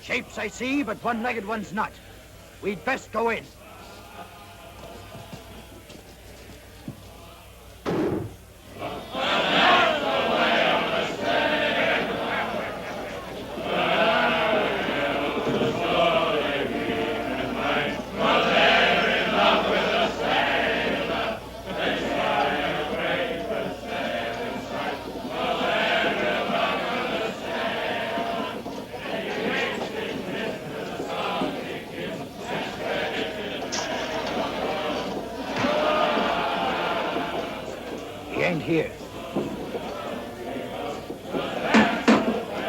Shapes I see, but one-legged one's not. We'd best go in. Here.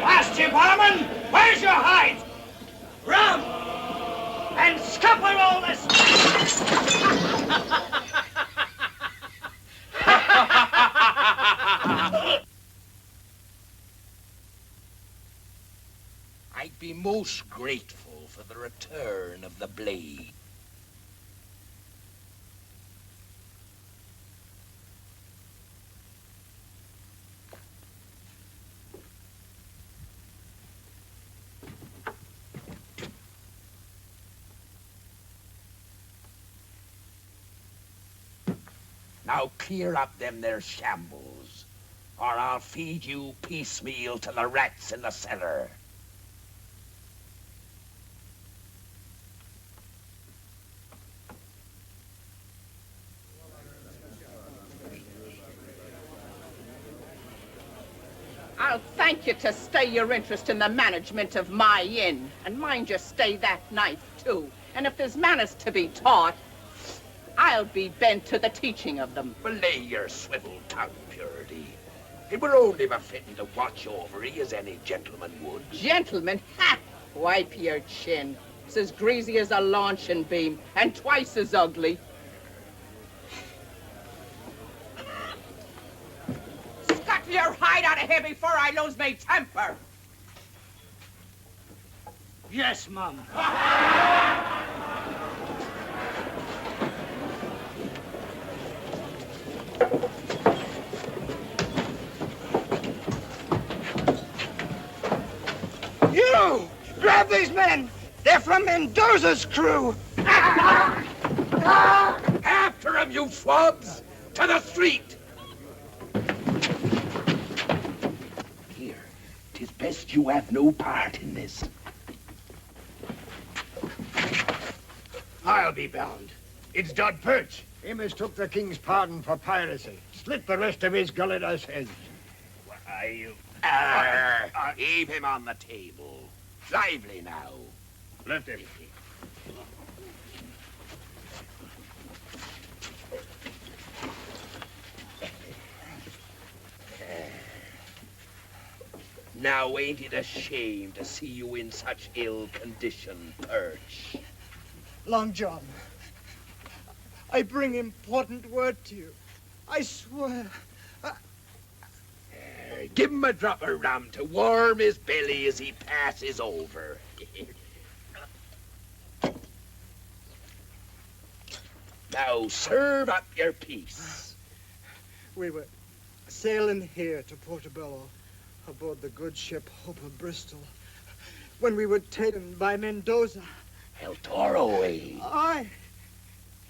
Last you, barman! Where's your hide? Rum! And scupper all this! I'd be most grateful for the return of the blade. Now clear up them there shambles, or I'll feed you piecemeal to the rats in the cellar. I'll thank you to stay your interest in the management of my inn, and mind you stay that knife too. And if there's manners to be taught, I'll be bent to the teaching of them. Belay your swivel tongue, Purity. It were only befitting to watch over ye as any gentleman would. Gentleman? Ha! Wipe your chin. It's as greasy as a launching beam, and twice as ugly. Scuttle your hide out of here before I lose my temper. Yes, Mum. You! Grab these men! They're from Mendoza's crew! After him, you swabs! To the street! Here, 'tis best you have no part in this. I'll be bound. It's Dod Perch. He mistook the king's pardon for piracy. Slit the rest of his gullet as heads. Why, you... Heave him on the table. Lively now. Lift him. Now, ain't it a shame to see you in such ill condition, Perch? Long John, I bring important word to you. I swear. Give him a drop of rum to warm his belly as he passes over. Now, serve up your piece. We were sailing here to Portobello aboard the good ship Hope of Bristol when we were taken by Mendoza. El Toro, eh? I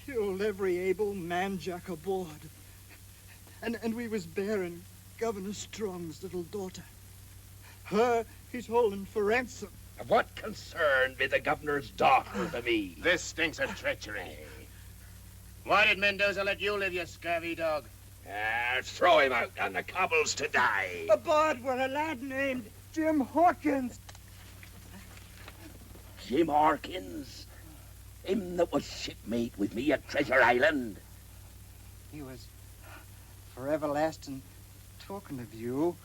killed every able man-jack aboard. And we was bearing Governor Strong's little daughter. Her he's holding for ransom. What concern be the governor's daughter to me? This stinks of treachery. Why did Mendoza let you live, you scurvy dog? Throw him out on the cobbles to die. Aboard were a lad named Jim Hawkins. Jim Hawkins? Him that was shipmate with me at Treasure Island? He was for everlasting talking of you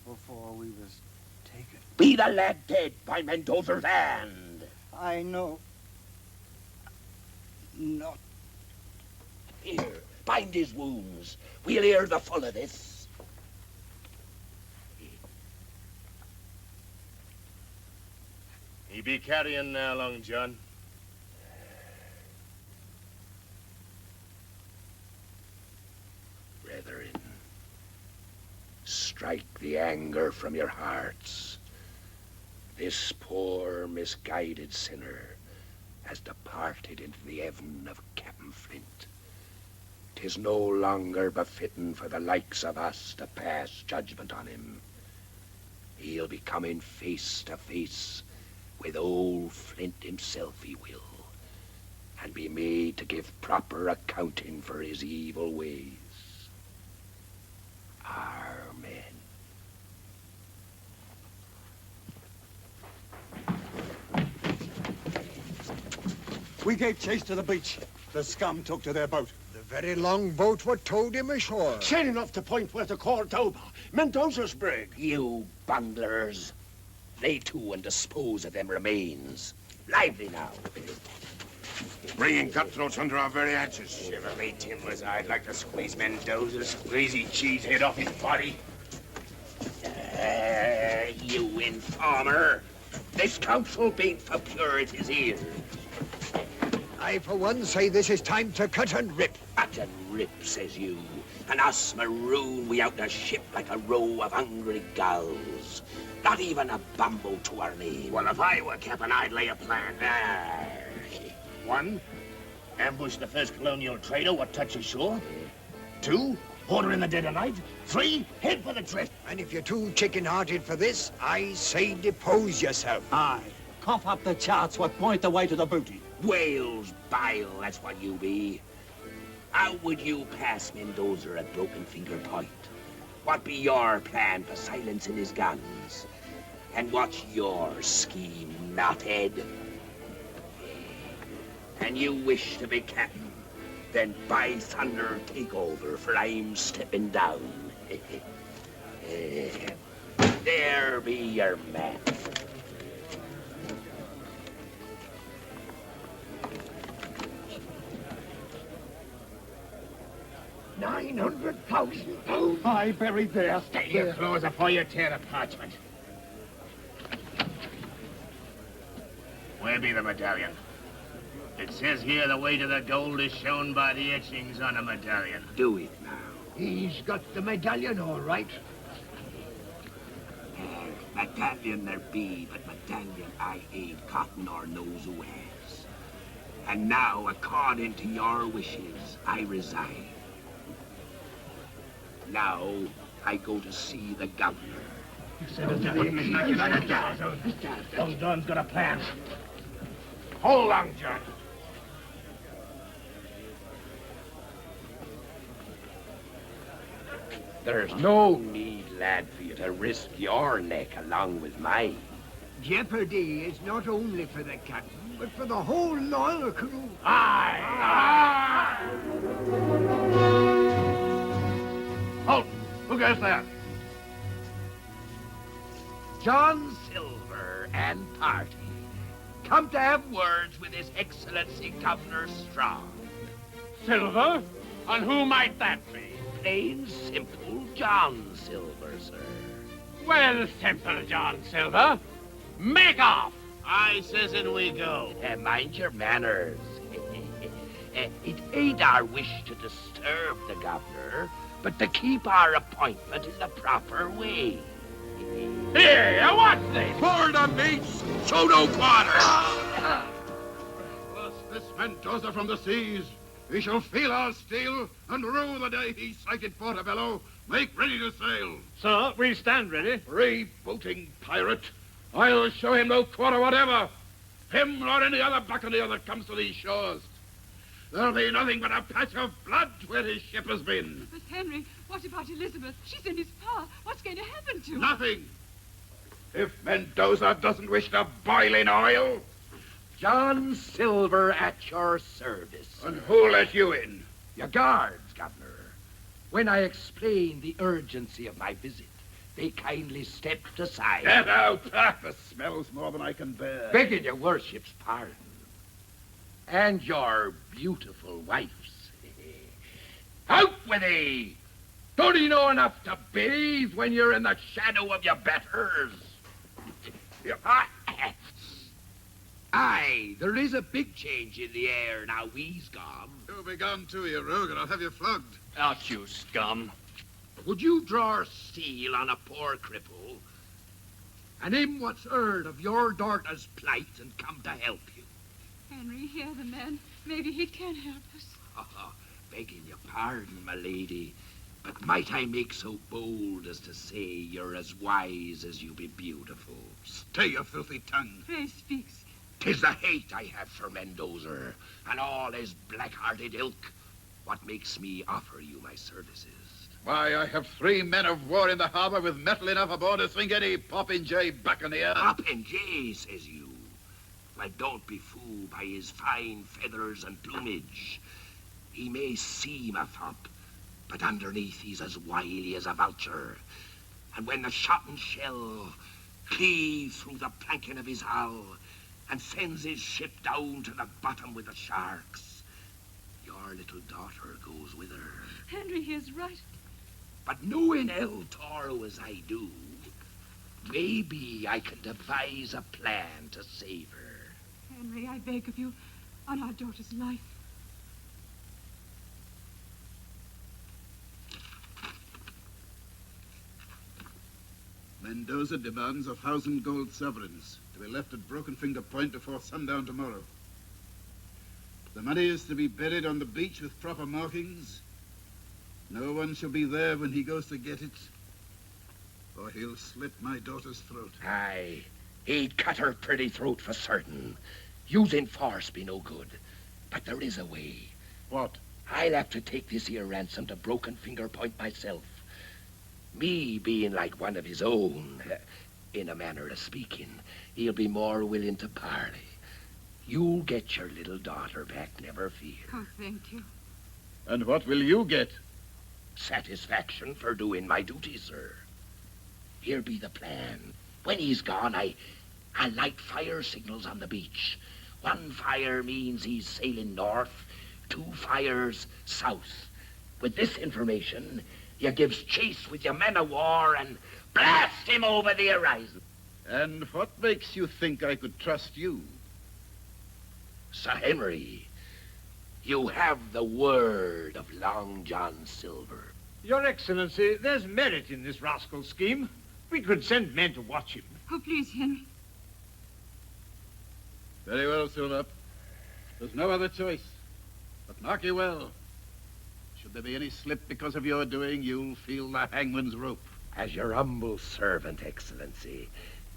before we was taken. Be the lad dead by Mendoza's hand? I know. Not. Here, bind his wounds. We'll hear the full of this. He be carrying now, Long John. Brethren, strike the anger from your hearts. This poor, misguided sinner has departed into the heaven of Captain Flint. 'Tis no longer befitting for the likes of us to pass judgment on him. He'll be coming face to face with old Flint himself, he will, and be made to give proper accounting for his evil ways. Amen. We gave chase to the beach. The scum took to their boat. The very long boat what towed him ashore. Sailing off the point where to Cordoba, Mendoza's brig. You bunglers, lay to and dispose of them remains. Lively now. Bringing cutthroats under our very hatches. Shiver me timbers, I'd like to squeeze Mendoza's squeezy cheese head off his body. You informer. This counsel beat for purity's ears. I, for one, say this is time to cut and rip. Cut and rip, says you. And us maroon we out the ship like a row of hungry gulls. Not even a bumbo to our name. Well, if I were Captain, I'd lay a plan. One, ambush the first colonial trader what touches shore. Two, order in the dead of night. Three, head for the drift. And if you're too chicken-hearted for this, I say depose yourself. Aye. Cough up the charts what point the way to the booty. Whale's bile, that's what you be. How would you pass Mendoza at Broken Finger Point? What be your plan for silencing his guns? And what's your scheme, knothead? And you wish to be captain? Then by thunder, take over, for I'm stepping down. There be your man. 900,000 pounds. I buried there. Steady your claws before you tear the parchment. Where be the medallion? It says here the way to the gold is shown by the etchings on the medallion. Do it now. He's got the medallion all right. Medallion there be, but medallion I ain't cotton or knows who has. And now, according to your wishes, I resign. Now, I go to see the governor. Old Don's got a plan. Hold on, John. There's no need, lad, for you to risk your neck along with mine. Jeopardy is not only for the captain, but for the whole loyal crew. Aye! Halt! Who goes there? John Silver and party come to have words with His Excellency Governor Strong. Silver? And who might that be? Plain, simple John Silver, sir. Well, simple John Silver. Make off! I says in we go. Mind your manners. It ain't our wish to disturb the governor, but to keep our appointment in the proper way. Here, what's this? Board the mates, show no quarter. Plus this Mendoza from the seas. He shall feel our steel and rue the day he sighted Portobello. Make ready to sail. Sir, we stand ready. Freebooting pirate. I'll show him no quarter whatever. Him nor any other buccaneer that comes to these shores. There'll be nothing but a patch of blood where his ship has been. But Henry, what about Elizabeth? She's in his power. What's going to happen to her? Nothing. If Mendoza doesn't wish to boil in oil. John Silver at your service. And who let you in? Your guards, Governor. When I explained the urgency of my visit, they kindly stepped aside. Get out! The smell's more than I can bear. Begging your worship's pardon. And your beautiful wife's. Out with thee! Don't you know enough to bathe when you're in the shadow of your betters? Aye, there is a big change in the air now he's gone. You'll be gone too, you rogue, and I'll have you flogged. Out, you scum. Would you draw steel on a poor cripple? and him what's heard of your daughter's plight and come to help you. Henry, hear the man. Maybe he can help us. Begging your pardon, my lady, but might I make so bold as to say you're as wise as you be beautiful? Stay your filthy tongue. Pray speak, sir. 'Tis the hate I have for Mendoza and all his black-hearted ilk what makes me offer you my services. Why, I have 3 men of war in the harbor with metal enough aboard to sink any popinjay buccaneer. Popinjay, says you. Well, don't be fooled by his fine feathers and plumage. He may seem a fop, but underneath he's as wily as a vulture. And when the shot and shell cleave through the planking of his hull and sends his ship down to the bottom with the sharks, your little daughter goes with her. Henry, he is right. But knowing El Toro as I do, maybe I can devise a plan to save her. Henry, I beg of you, on our daughter's life. Mendoza demands 1,000 gold sovereigns to be left at Broken Finger Point before sundown tomorrow. The money is to be buried on the beach with proper markings. No one shall be there when he goes to get it, or he'll slit my daughter's throat. Aye, he'd cut her pretty throat for certain. Using force be no good, but there is a way. What? I'll have to take this here ransom to Broken Finger Point myself. Me being like one of his own, in a manner of speaking, he'll be more willing to parley. You'll get your little daughter back, never fear. Oh, thank you. And what will you get? Satisfaction for doing my duty, sir. Here be the plan. When he's gone, I'll light fire signals on the beach. 1 fire means he's sailing north, 2 fires south. With this information, you gives chase with your men of war and blast him over the horizon. And what makes you think I could trust you? Sir Henry, you have the word of Long John Silver. Your Excellency, there's merit in this rascal scheme. We could send men to watch him. Oh, please, Henry. Very well, Silver. There's no other choice. But mark you well. Should there be any slip because of your doing, you'll feel the hangman's rope. As your humble servant, Excellency,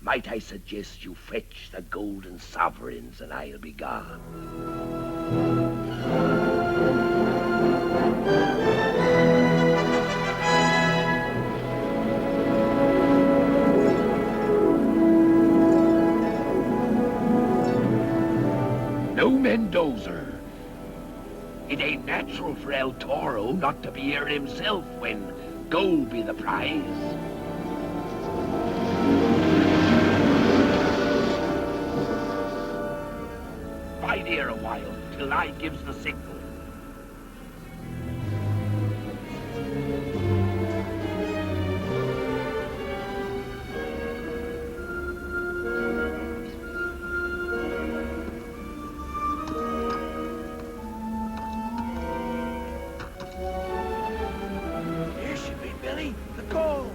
might I suggest you fetch the golden sovereigns and I'll be gone. No Mendoza. It ain't natural for El Toro not to be here himself when gold be the prize. Bide here a while till I gives the signal. Here she be, Billy. The gold.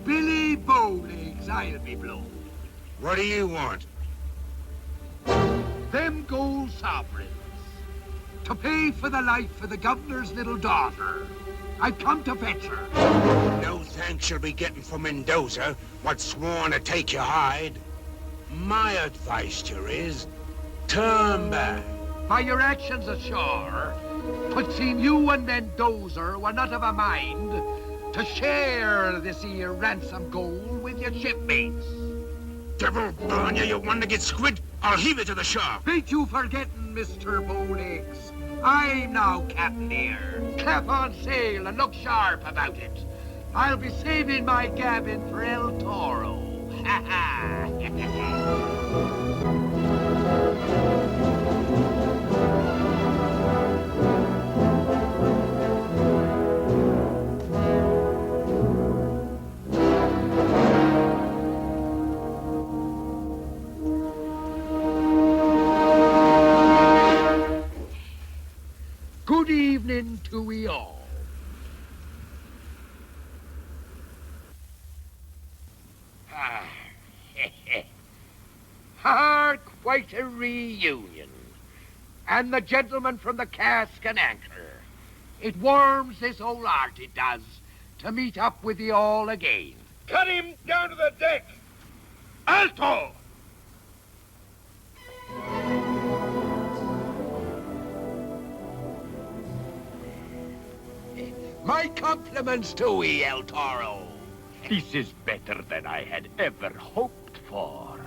Billy Bowlegs, I'll be blown. What do you want? Them gold sovereigns. To pay for the life of the governor's little daughter. I've come to fetch her. No thanks you'll be getting from Mendoza, what's sworn to take your hide. My advice to you is, turn back. By your actions ashore, 'twould seem you and Mendoza were not of a mind to share this here ransom gold with your shipmates. devil burn you, you one-legged squid. I'll heave it to the shore. Ain't you forgetting, Mr. Bowlegs? I'm now captain here. Clap on sail and look sharp about it. I'll be saving my gabbin for El Toro. Ha ha! Good evening to we all. Quite a reunion. And the gentleman from the Cask and Anchor. It warms this old heart, it does, to meet up with you all again. Cut him down to the deck! Alto! My compliments to ye, El Toro. This is better than I had ever hoped for.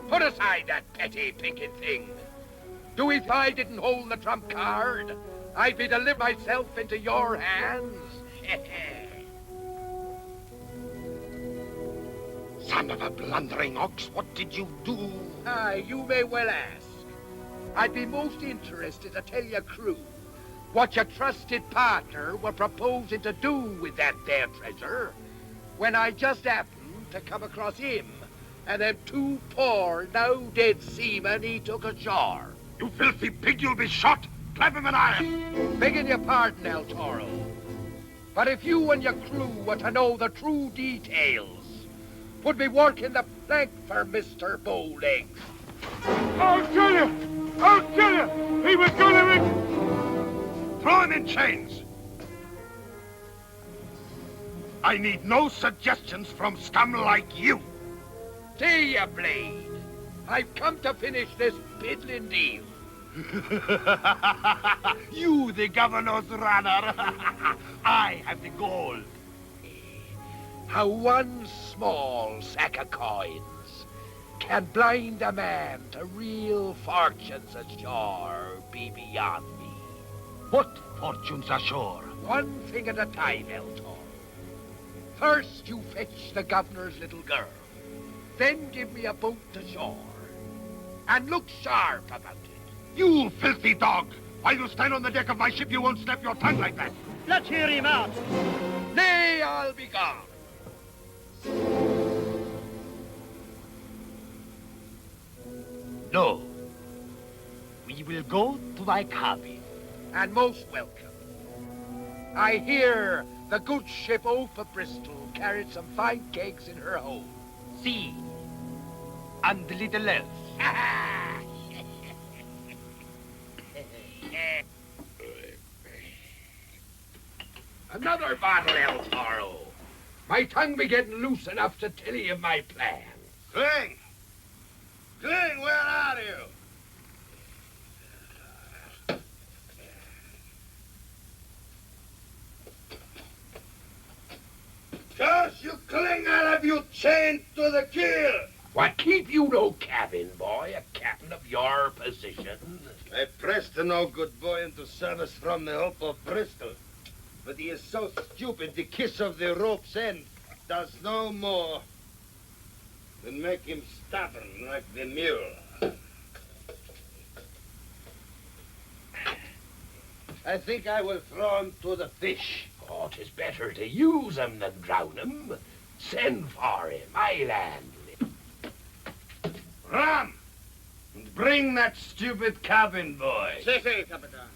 Put aside that petty pinking thing. Do if I didn't hold the trump card, I'd be deliver myself into your hands. Son of a blundering ox, what did you do? Aye, you may well ask. I'd be most interested to tell your crew what your trusted partner were proposing to do with that there treasure when I just happened to come across him and them two poor, now dead seamen he took ashore. You filthy pig, you'll be shot. Clap him in iron. Begging your pardon, El Toro. But if you and your crew were to know the true details, would be working the plank for Mr. Bowlegs. I'll kill you! I'll kill you! He was going to... Throw him in chains. I need no suggestions from scum like you. Stay, you blade. I've come to finish this piddling deal. You, the governor's runner. I have the gold. How one small sack of coins can blind a man to real fortunes ashore be beyond me. What fortunes ashore? One thing at a time, El Toro. First, you fetch the governor's little girl. Then give me a boat to shore. And look sharp about it. You filthy dog! While you stand on the deck of my ship, you won't snap your tongue like that. Let's hear him out. Nay, I'll be gone. No. We will go to thy cabin. And most welcome. I hear the good ship Oath of Bristol carried some fine kegs in her hold. See. And little else. Another bottle, El Toro. My tongue be getting loose enough to tell you my plan. Cling! Cling, where are you? Curse you, Cling, I'll have you chained to the keel. What keep you no cabin, boy, a captain of your position? I pressed the no-good boy into service from the Hope of Bristol. But he is so stupid, the kiss of the rope's end does no more than make him stubborn like the mule. I think I will throw him to the fish. Oh, 'tis better to use him than drown him. Send for him, I'll handle him. Ram! And bring that stupid cabin boy. Si, Capitan.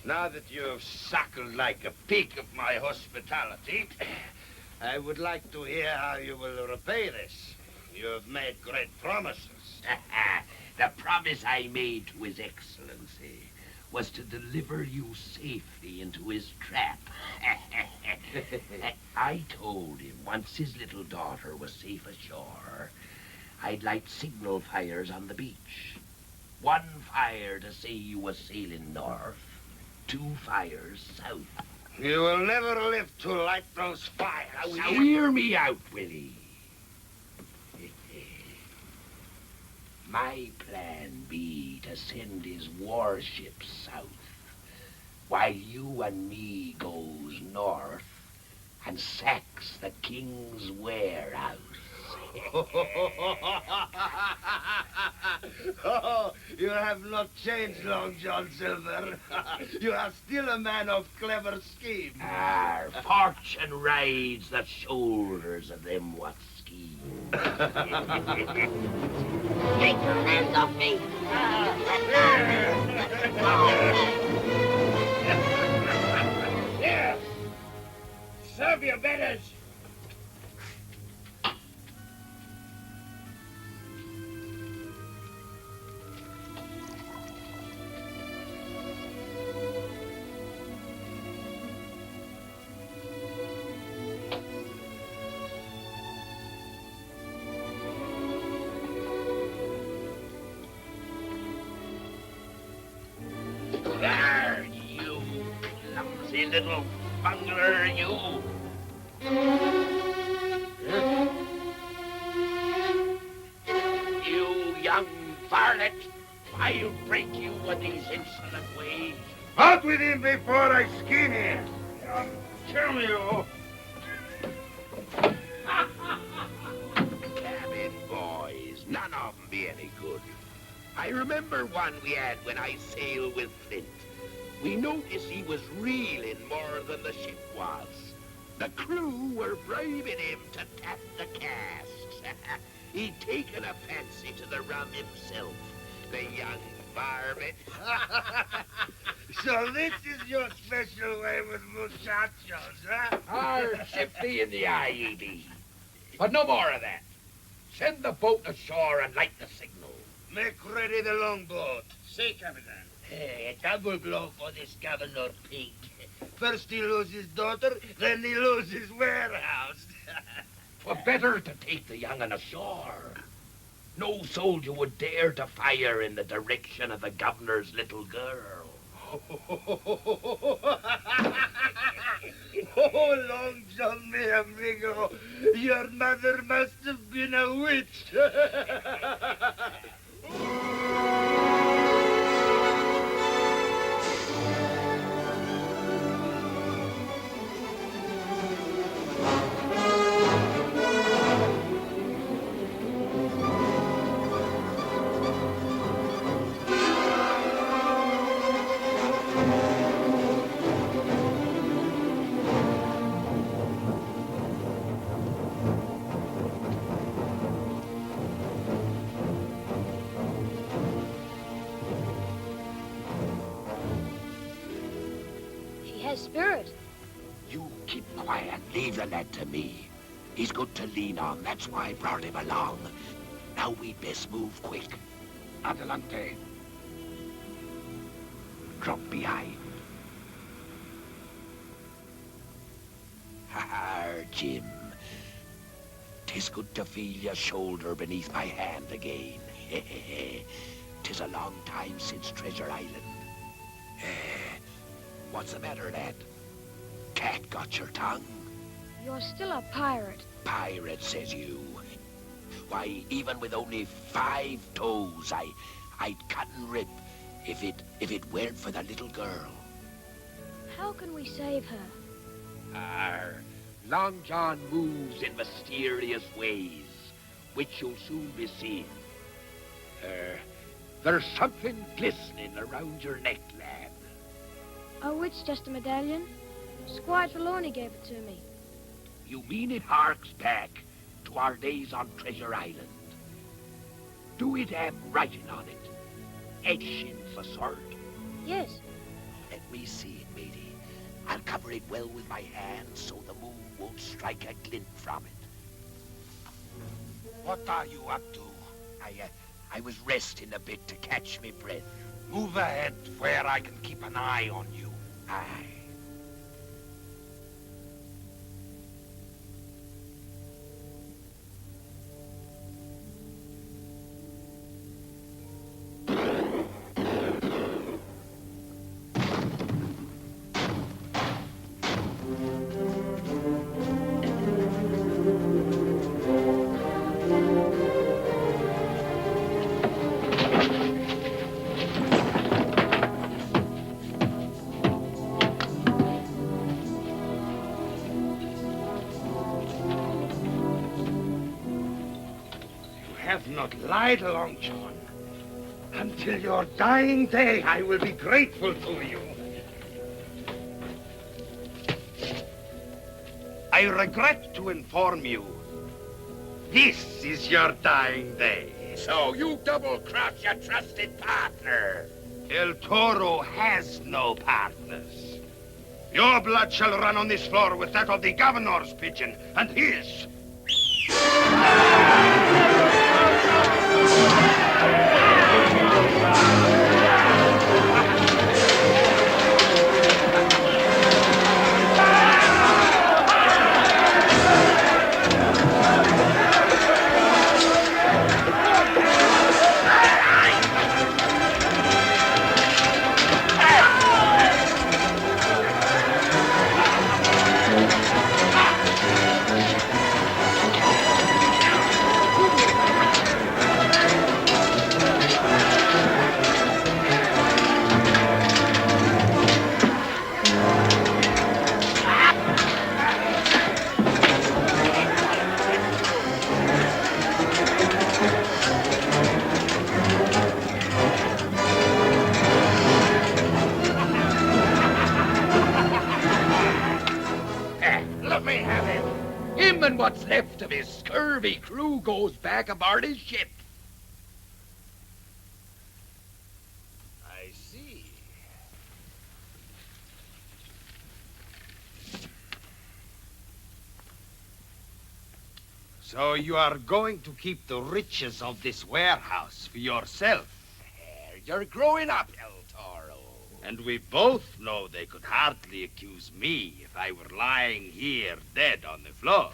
Now that you have suckled like a pig of my hospitality, I would like to hear how you will repay this. You have made great promises. The promise I made to His Excellency was to deliver you safely into his trap. I told him once his little daughter was safe ashore, I'd light signal fires on the beach. One fire to say you was sailing north, 2 fires south. You will never live to light those fires. Now hear me out, Willie. My plan be to send his warships south, while you and me goes north and sacks the king's warehouse. Oh, you have not changed, Long John Silver. You are still a man of clever scheme. Our fortune rides the shoulders of them what scheme. Take your hands off me! Yes. Serve your betters. There, you clumsy little bungler, you. You young varlet, I'll break you with these insolent ways. Out with him before I skin him. Kill me, you. Cabin boys, none of 'em be any good. I remember one we had when I sailed with Flint. We noticed he was reeling more than the ship was. The crew were bribing him to tap the casks. He'd taken a fancy to the rum himself, the young varmint. So this is your special way with muchachos, huh? Hard shifty in the eye, ye be. But no more of that. Send the boat ashore and light the signal. Make ready the longboat. See, Captain. Hey, a double blow for this Governor Pink. First he loses his daughter, then he loses his warehouse. 'Twere better to take the young'un ashore. No soldier would dare to fire in the direction of the governor's little girl. Oh, Long John, mi amigo, your mother must have been a witch. She has spirit. You keep quiet. Leave the lad to me. He's good to lean on. That's why I brought him along. Now we'd best move quick. Adelante. Drop behind. Ha-ha, Jim. 'Tis good to feel your shoulder beneath my hand again. 'Tis a long time since Treasure Island. What's the matter, lad? Cat got your tongue? You're still a pirate. Pirate, says you. Why, even with only 5 toes, I'd cut and rip if it weren't for the little girl. How can we save her? Long John moves in mysterious ways, which you'll soon be seeing. There's something glistening around your neck, lad. Oh, it's just a medallion. Squire Trelawney gave it to me. You mean it harks back to our days on Treasure Island? Do it have writing on it? Etching for sort? Yes. Let me see it, matey. I'll cover it well with my hands so the moon won't strike a glint from it. What are you up to? I was resting a bit to catch me breath. Move ahead where I can keep an eye on you. Aye. not lie, Long John. Until your dying day, I will be grateful to you. I regret to inform you, this is your dying day. So you double-cross your trusted partner. El Toro has no partners. Your blood shall run on this floor with that of the governor's pigeon and his. Let me have him. Him and what's left of his scurvy crew goes back aboard his ship. I see. So you are going to keep the riches of this warehouse for yourself? You're growing up, El Toro. And we both know they could hardly accuse me if I were lying here dead on the floor.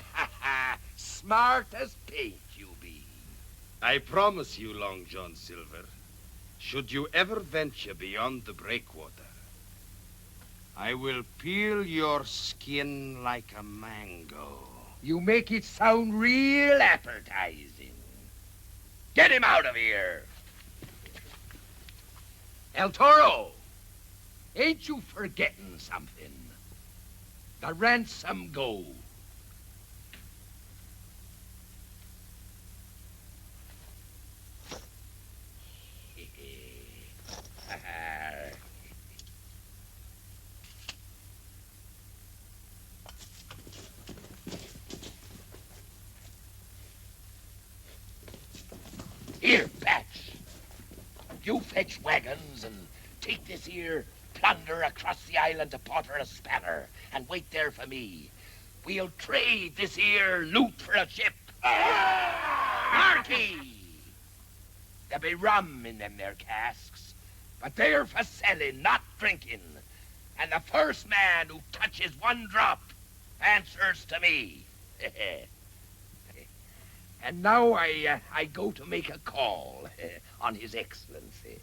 Smart as paint, you be. I promise you, Long John Silver, should you ever venture beyond the breakwater, I will peel your skin like a mango. You make it sound real appetizing. Get him out of here. El Toro, ain't you forgetting something? The ransom go. Here, Patch. You fetch wagons and take this here plunder across the island to Porter-a-Spanner and wait there for me. We'll trade this here loot for a ship. Harkee! There'll be rum in them there casks, but they're for selling, not drinking. And the first man who touches one drop answers to me. And now I go to make a call on His Excellency.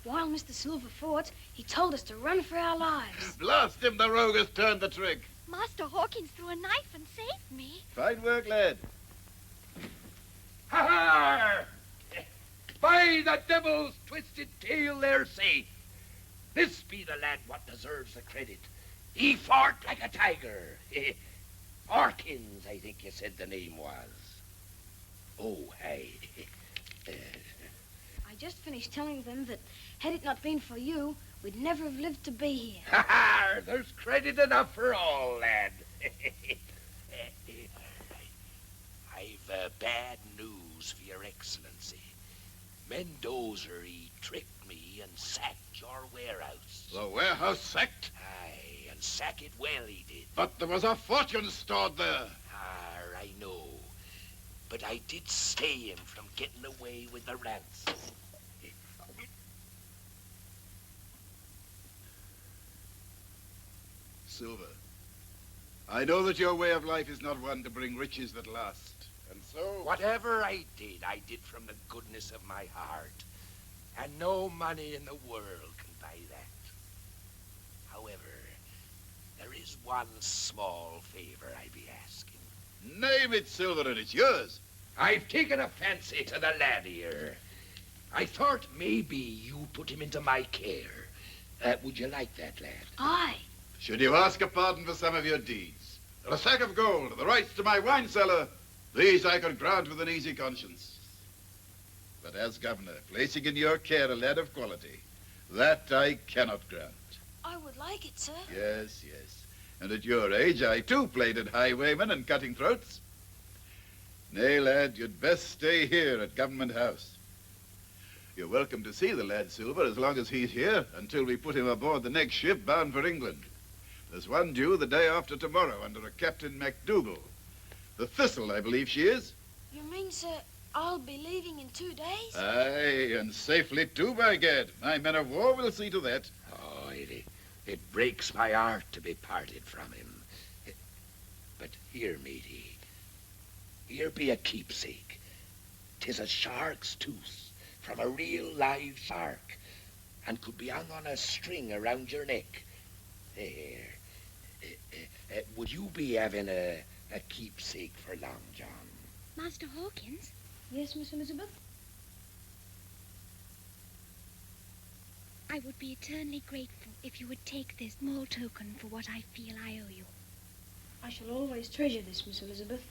While Mr. Silver fought, he told us to run for our lives. Blast him, the rogue has turned the trick. Master Hawkins threw a knife and saved me. Fine work, lad. Ha-ha! By the devil's twisted tail, they're safe. This be the lad what deserves the credit. He fought like a tiger. Hawkins, I think you said the name was. Oh, hey. I just finished telling them that had it not been for you, we'd never have lived to be here. Ha-ha! There's credit enough for all, lad. I've bad news for your excellency. Mendoza, he tricked me and sacked your warehouse. The warehouse sacked? Aye, and sack it well he did. But there was a fortune stored there. Ah, I know. But I did stay him from getting away with the ransom. Silver, I know that your way of life is not one to bring riches that last. And so... Whatever I did from the goodness of my heart. And no money in the world can buy that. However, there is one small favor I be asking. Name it, Silver, and it's yours. I've taken a fancy to the lad here. I thought maybe you put him into my care. Would you like that, lad? Aye. Should you ask a pardon for some of your deeds? and a sack of gold, and the rights to my wine cellar, these I could grant with an easy conscience. But as governor, placing in your care a lad of quality, that I cannot grant. I would like it, sir. Yes, yes. And at your age, I too played at highwayman and cutting throats. Nay, lad, you'd best stay here at Government House. You're welcome to see the lad, Silver, as long as he's here, until we put him aboard the next ship bound for England. There's one due the day after tomorrow under a Captain MacDougall. The Thistle, I believe she is. You mean, sir, I'll be leaving in 2 days? Aye, and safely too, by gad. My men of war will see to that. Oh, it breaks my heart to be parted from him. But here, matey, here be a keepsake. 'Tis a shark's tooth from a real live shark, and could be hung on a string around your neck. There. Would you be having a keepsake for long, John? Master Hawkins? Yes, Miss Elizabeth? I would be eternally grateful if you would take this small token for what I feel I owe you. I shall always treasure this, Miss Elizabeth.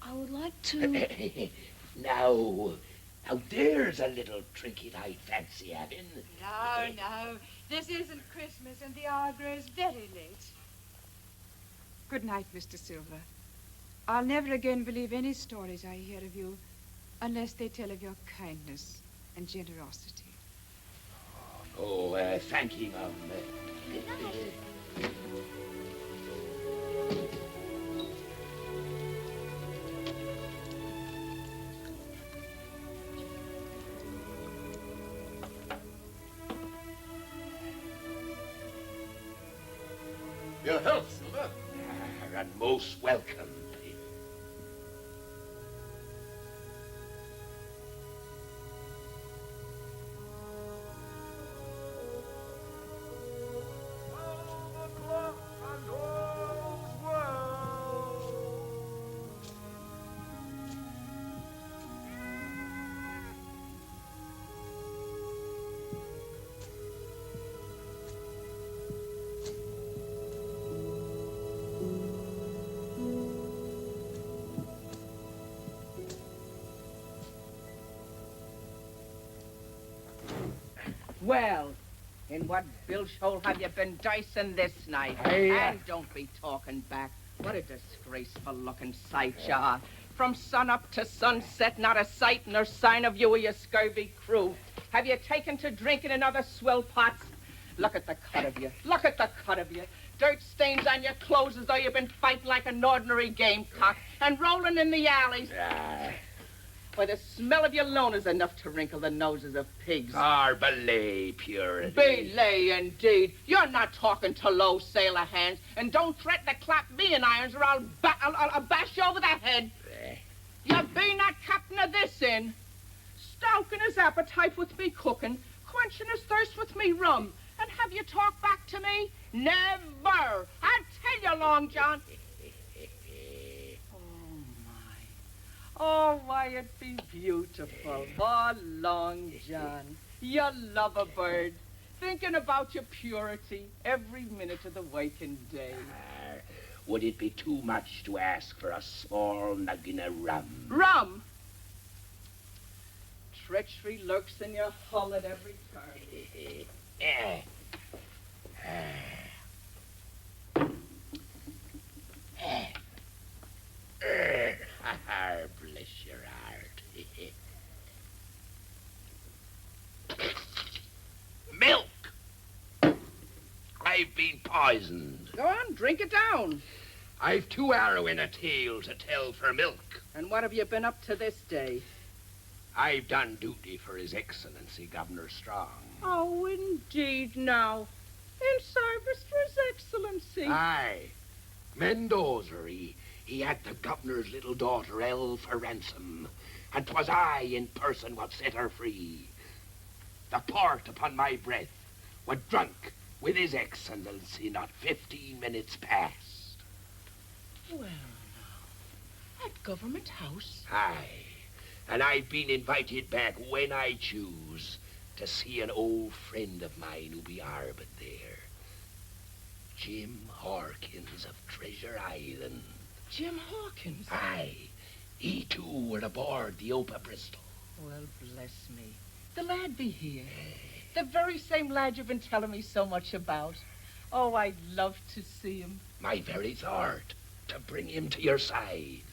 I would like to... Now, there's a little trinket I fancy having. No. This isn't Christmas, and the hour grows very late. Good night, Mr. Silver. I'll never again believe any stories I hear of you unless they tell of your kindness and generosity. Oh, thank you, Mum. Good night. Your health, Silver. And most welcome. Well, in what bilge hole have you been dicing this night? And don't be talking back. What a disgraceful looking sight you are. From sun up to sunset, not a sight nor sign of you or your scurvy crew. Have you taken to drinking in other swill pots? Look at the cut of you. Look at the cut of you. Dirt stains on your clothes as though you've been fighting like an ordinary gamecock and rolling in the alleys. Why, the smell of your loan is enough to wrinkle the noses of pigs. Belay purity. Belay, indeed. You're not talking to low sailor hands, and don't threaten to clap me in irons or I'll bash you over the head. You be not captain of this inn. Stoking his appetite with me cooking, quenching his thirst with me rum, and have you talk back to me? Never. I tell you, Long John. Oh, why, it'd be beautiful. Oh, Long John, you love a bird, thinking about your purity every minute of the waking day. Would it be too much to ask for a small nuggin of rum? Rum? Treachery lurks in your hull at every turn. Bless your heart. Milk! I've been poisoned. Go on, drink it down. I've 2 arrow in a tale to tell for milk. And what have you been up to this day? I've done duty for His Excellency, Governor Strong. Oh, indeed, now. In service for His Excellency. Aye. Mendoza, he had the governor's little daughter held for ransom, and 'twas I in person what set her free. The port upon my breath was drunk with His Excellency not 15 minutes past. Well, now, at Government House? Aye, and I've been invited back when I choose to see an old friend of mine who be harboured there. Jim Hawkins of Treasure Island. Jim Hawkins? Aye. He too were aboard the Opa Bristol. Well, bless me. The lad be here. The very same lad you've been telling me so much about. Oh, I'd love to see him. My very thought, to bring him to your side.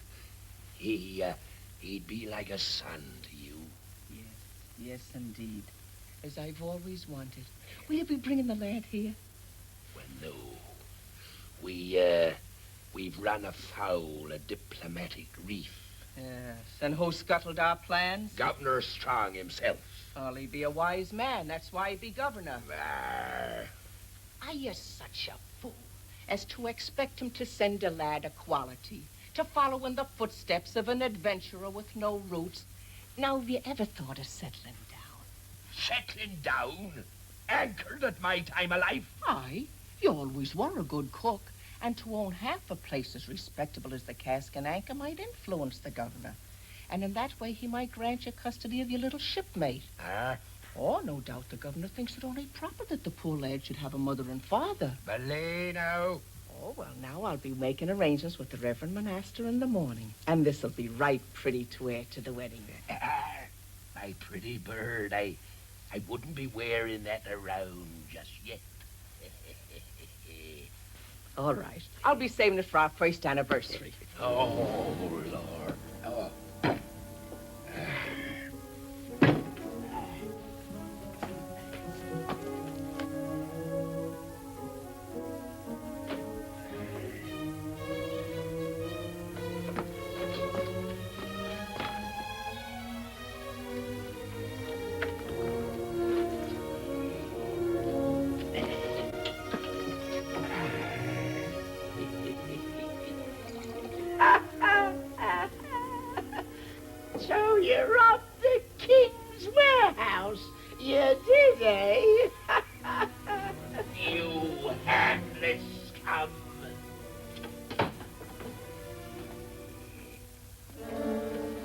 He'd be like a son to you. Yes, indeed. As I've always wanted. Will you be bringing the lad here? Well, no. We've run afoul a diplomatic reef. Yes, and who scuttled our plans? Governor Strong himself. Well, he be a wise man. That's why he be governor. Arr. Are you such a fool as to expect him to send a lad of quality, to follow in the footsteps of an adventurer with no roots? Now, have you ever thought of settling down? Settling down? Anchored at my time of life? Aye, you always were a good cook. And to own half a place as respectable as the Cask and Anchor might influence the governor. And in that way he might grant you custody of your little shipmate. Ah? Oh, no doubt the governor thinks it only proper that the poor lad should have a mother and father. Belay now. Oh, well, now I'll be making arrangements with the Reverend Monaster in the morning. And this'll be right pretty to wear to the wedding. My pretty bird, I wouldn't be wearing that around just yet. All right. I'll be saving it for our first anniversary. Oh, Lord. Oh. So you robbed the king's warehouse. You did, eh? You handless scum.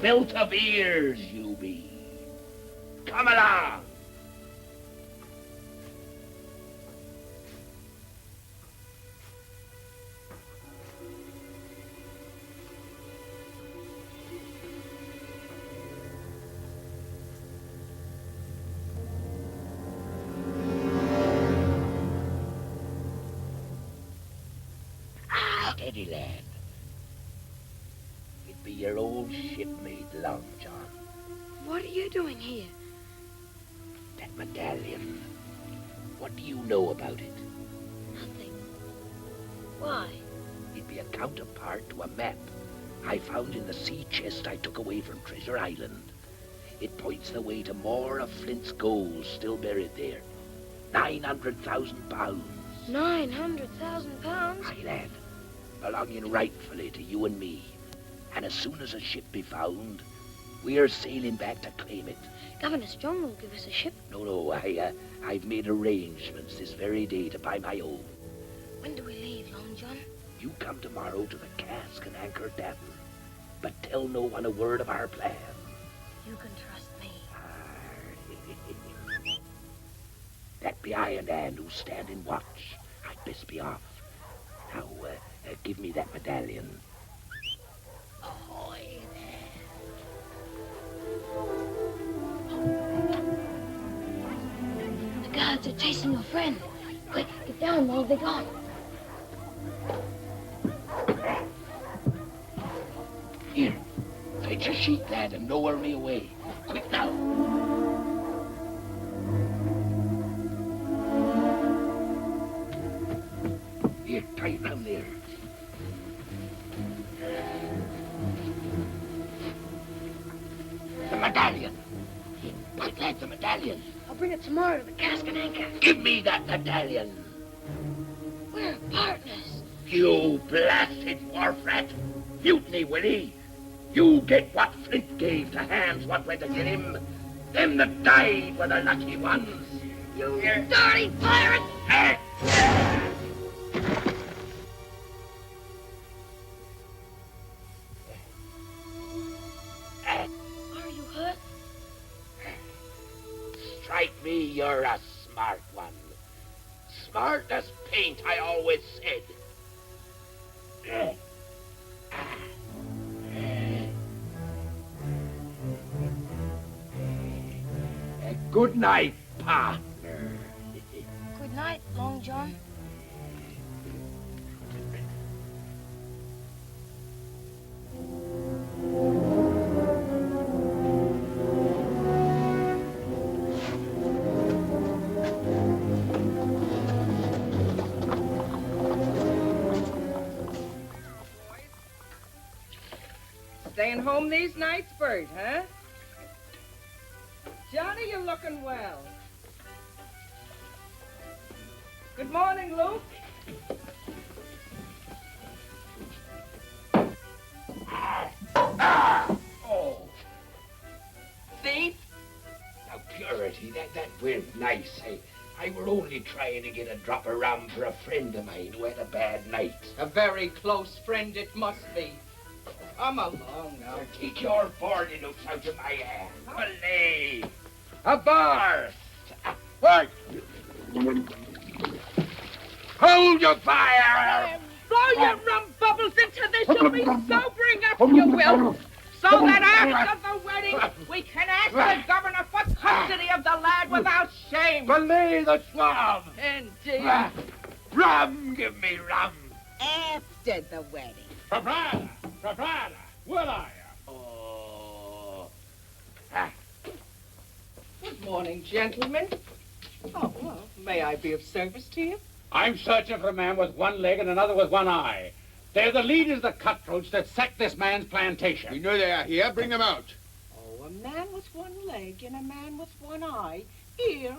Built of ears, you be. Come along. Steady, lad. It be your old shipmate, Long John. What are you doing here? That medallion. What do you know about it? Nothing. Why? It'd be a counterpart to a map I found in the sea chest I took away from Treasure Island. It points the way to more of Flint's gold still buried there. 900,000 pounds. 900,000 pounds? Aye, lad. Belonging rightfully to you and me. And as soon as a ship be found, we're sailing back to claim it. Governor Strong will give us a ship. No, I've made arrangements this very day to buy my own. When do we leave, Long John? You come tomorrow to the Cask and Anchor Tavern, but tell no one a word of our plan. You can trust me. That be I and Anne who's standing watch. I'd best be off. Now, give me that medallion. Ahoy there. The guards are chasing your friend. Quick, get down while they're gone. Here, take your sheet, lad, and lower me away. Quick now. Here, tie it round there. The medallion. Quick, lad, the medallion. I'll bring it tomorrow to the Cask and Anchor. Give me that medallion. We're partners. You blasted wharf rat. Mutiny, Willie. You get what Flint gave to hands what went to get him. Them that died were the lucky ones. You dirty pirate! Are you hurt? Strike me, you're a smart one. smart as paint, I always said. Good night, partner. Good night, Long John. Staying home these nights, Bert, huh? Johnny, you're looking well. Good morning, Luke. Oh. Thief? Now, Purity, that weren't nice. I were only trying to get a drop of rum for a friend of mine who had a bad night. A very close friend it must be. Come along now. Take your boarding hooks out of my hand. Belay. A bar. What? Hold your fire! Blow your rum bubbles into this. You'll be sobering up, you will. So that after the wedding, we can ask the governor for custody of the lad without shame. Belay the swab. Indeed. Rum, give me rum. After the wedding. Proprietor, will I? Oh. Good morning, gentlemen. Oh, well, may I be of service to you? I'm searching for a man with one leg and another with one eye. They're the leaders of the cutthroats that sacked this man's plantation. We know they are here. Bring them out. Oh, a man with one leg and a man with one eye. Here.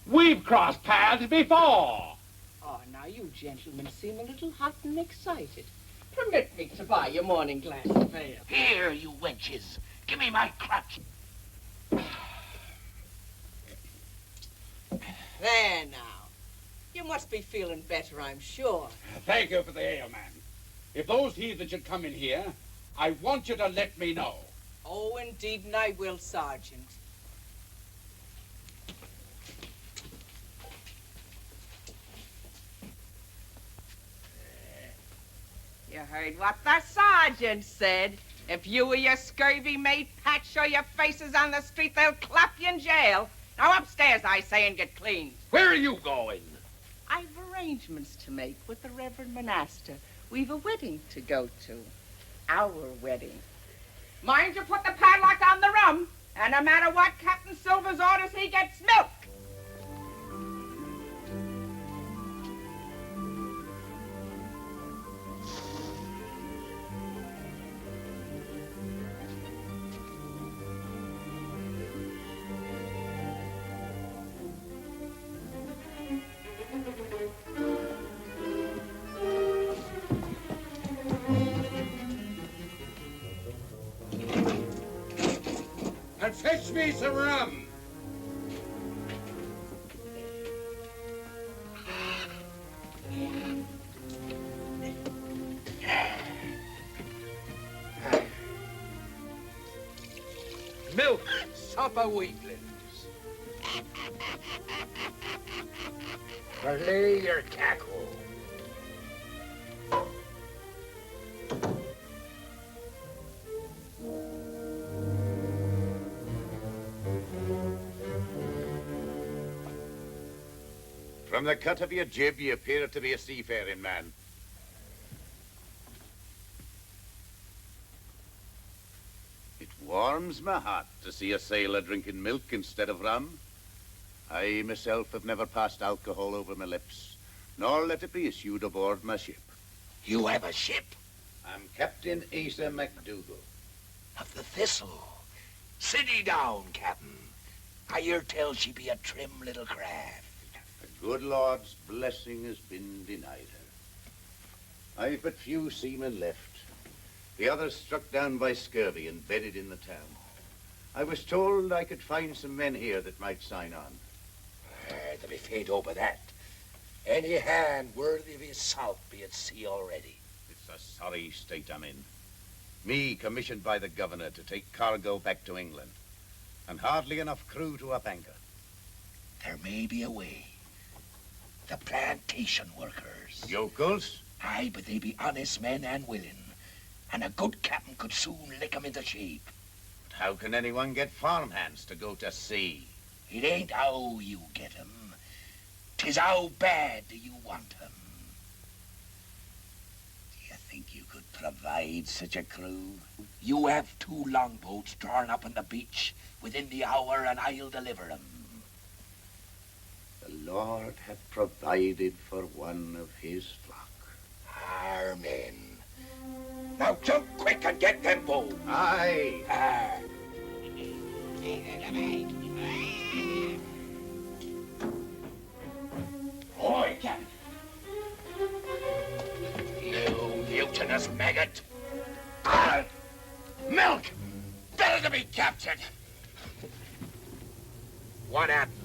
We've crossed paths before. Oh, now you gentlemen seem a little hot and excited. Permit me to buy your morning glass of ale. Here, you wenches. Give me my crutch. There now. You must be feeling better, I'm sure. Thank you for the ale, man. If those heathen should come in here, I want you to let me know. Oh, indeed, and I will, Sergeant. You heard what the sergeant said. If you or your scurvy mate Pat show your faces on the street, they'll clap you in jail. Now upstairs, I say, and get clean. Where are you going? I've arrangements to make with the Reverend Monaster. We've a wedding to go to. Our wedding. Mind you put the padlock on the rum, and no matter what Captain Silver's orders, he gets milk. And fetch me some rum. Milk, supper weaklings. Belay your tackle. From the cut of your jib, you appear to be a seafaring man. It warms my heart to see a sailor drinking milk instead of rum. I myself have never passed alcohol over my lips, nor let it be issued aboard my ship. You have a ship? I'm Captain Asa MacDougall. Of the Thistle. Sit ye down, Captain. I hear tell she be a trim little craft. The good Lord's blessing has been denied her. I've but few seamen left. The others struck down by scurvy and bedded in the town. I was told I could find some men here that might sign on. To be faint over that. Any hand worthy of his salt be at sea already. It's a sorry state I'm in. Me commissioned by the governor to take cargo back to England. And hardly enough crew to up anchor. There may be a way. The plantation workers. Yokels? Aye, but they be honest men and willing. And a good captain could soon lick 'em into shape. But how can anyone get farmhands to go to sea? It ain't how you get 'em. 'Tis how bad do you want 'em. Do you think you could provide such a crew? You have 2 longboats drawn up on the beach within the hour, and I'll deliver 'em. The Lord hath provided for one of his flock. Amen. Now jump quick and get them both. Aye. Oi, Captain. You mutinous maggot. Milk! Better to be captured. What happened?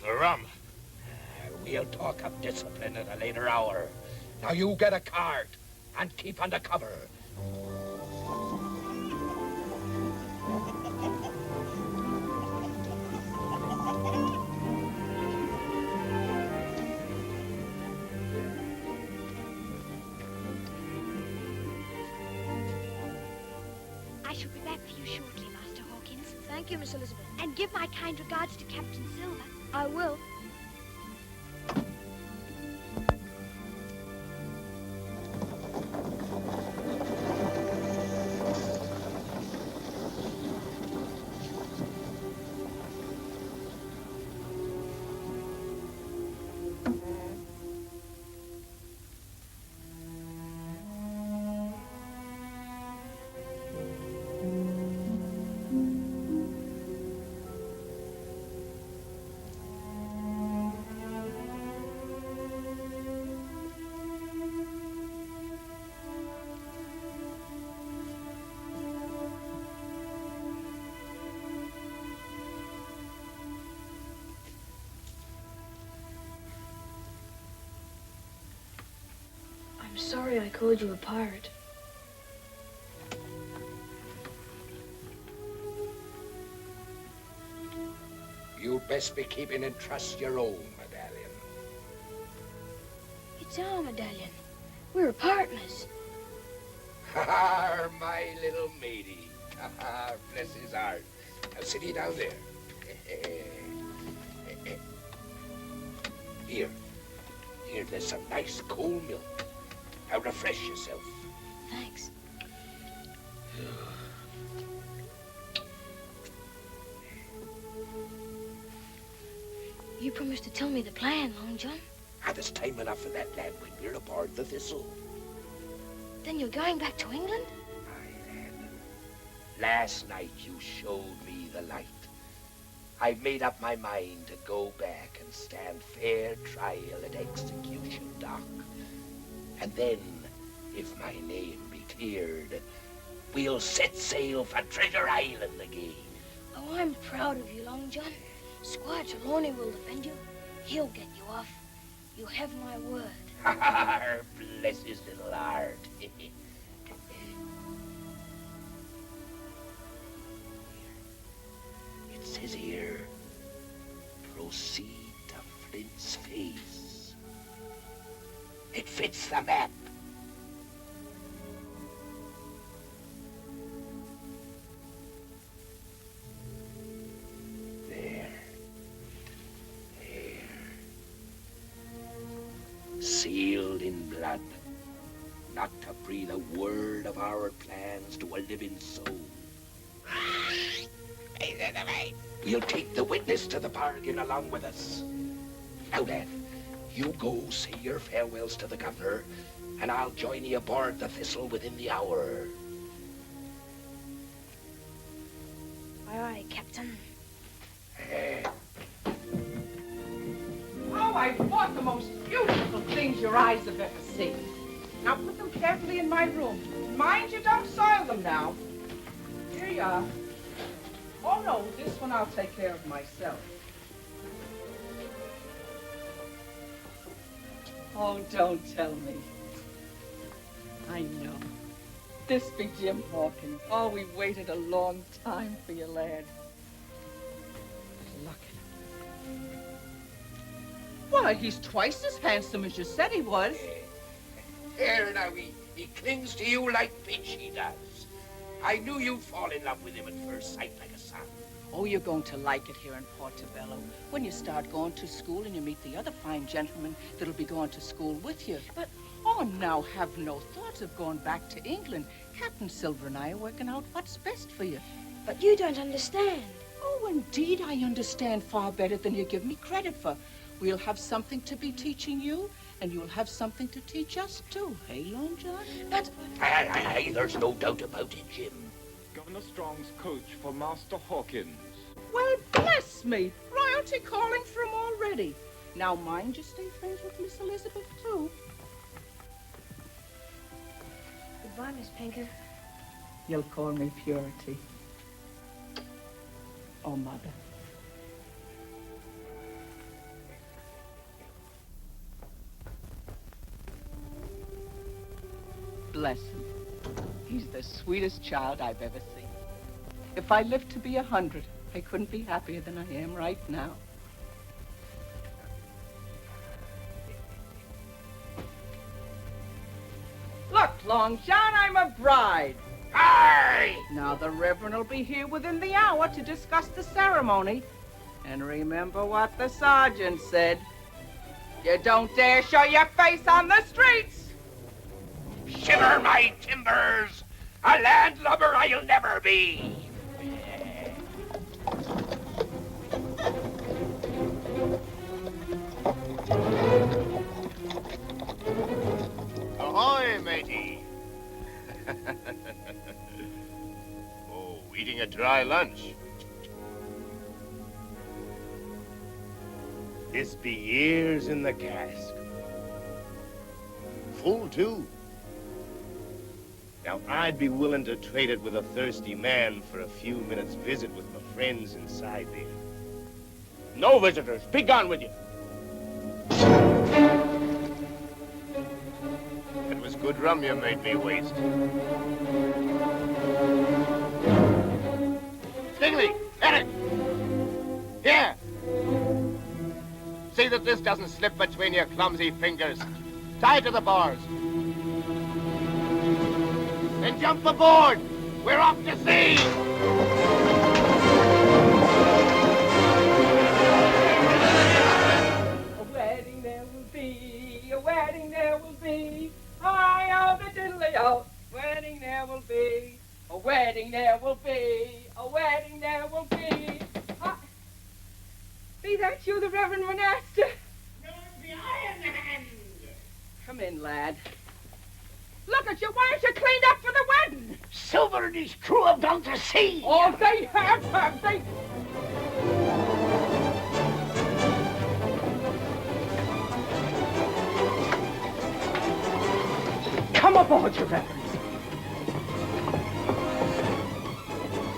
The rum. We'll talk of discipline at a later hour. Now you get a cart and keep under cover. I shall be back for you shortly, Master Hawkins. Thank you, Miss Elizabeth. And give my kind regards to Captain Silver. I will. I'm sorry I called you a pirate. You'd best be keeping in trust your own medallion. It's our medallion. We're partners. Ha, my little matey. Ha, bless his heart. Now sit ye down there. Here. Here, there's some nice cold milk. Now refresh yourself. Thanks. You promised to tell me the plan, Long John. There's time enough for that, lad, when we're aboard the Thistle. Then you're going back to England? Aye, lad. Last night you showed me the light. I've made up my mind to go back and stand fair trial at Execution Dock. And then, if my name be cleared, we'll set sail for Treasure Island again. Oh, I'm proud of you, Long John. Squire Trelawney will defend you. He'll get you off. You have my word. Bless his little heart. It says here, proceed to Flint's Face. It fits the map. Sealed in blood, not to breathe a word of our plans to a living soul. We'll take the witness to the bargain along with us. Now then, you go say your farewells to the governor, and I'll join you aboard the Thistle within the hour. Aye, aye, Captain. Oh, I bought the most beautiful things your eyes have ever seen. Now put them carefully in my room. Mind you don't soil them now. Here you are. Oh, no, this one I'll take care of myself. Oh, don't tell me. I know. This be Jim Hawkins. Oh, we waited a long time for you, lad. Look. Why, he's twice as handsome as you said he was. Here now, he clings to you like bitch, he does. I knew you'd fall in love with him at first sight like a son. Oh, you're going to like it here in Portobello when you start going to school and you meet the other fine gentlemen that'll be going to school with you. But... Oh, now have no thoughts of going back to England. Captain Silver and I are working out what's best for you. But you don't understand. Oh, indeed, I understand far better than you give me credit for. We'll have something to be teaching you, and you'll have something to teach us, too. Hey, Long John? But... Aye, there's no doubt about it, Jim. Governor Strong's coach for Master Hawkins. Well, bless me. Royalty calling for him already. Now, mind you stay friends with Miss Elizabeth, too. Goodbye, Miss Pinker. You'll call me Purity. Oh, Mother. Bless him. He's the sweetest child I've ever seen. If I lived to be 100, I couldn't be happier than I am right now. Look, Long John, I'm a bride. Aye! Now the Reverend will be here within the hour to discuss the ceremony. And remember what the sergeant said. You don't dare show your face on the streets. Shiver my timbers! A landlubber I'll never be! Ahoy, matey! Oh, eating a dry lunch. This be years in the cask. Full, too. Now, I'd be willing to trade it with a thirsty man for a few minutes' visit with my friends inside there. No visitors. Be gone with you. It was good rum you made me waste. Stingley! Eric! Here! See that this doesn't slip between your clumsy fingers. Tie to the bars. Then jump aboard! We're off to sea! A wedding there will be, a wedding there will be. Hi-oh, the diddly-o, wedding there will be. A wedding there will be, a wedding there will be. Be that you, the Reverend Monaster? No, it's the Iron Hand. Come in, lad. Look at you, why aren't you cleaned up for the wedding? Silver and his crew have gone to sea. Oh, they have they? Come aboard, your reverence.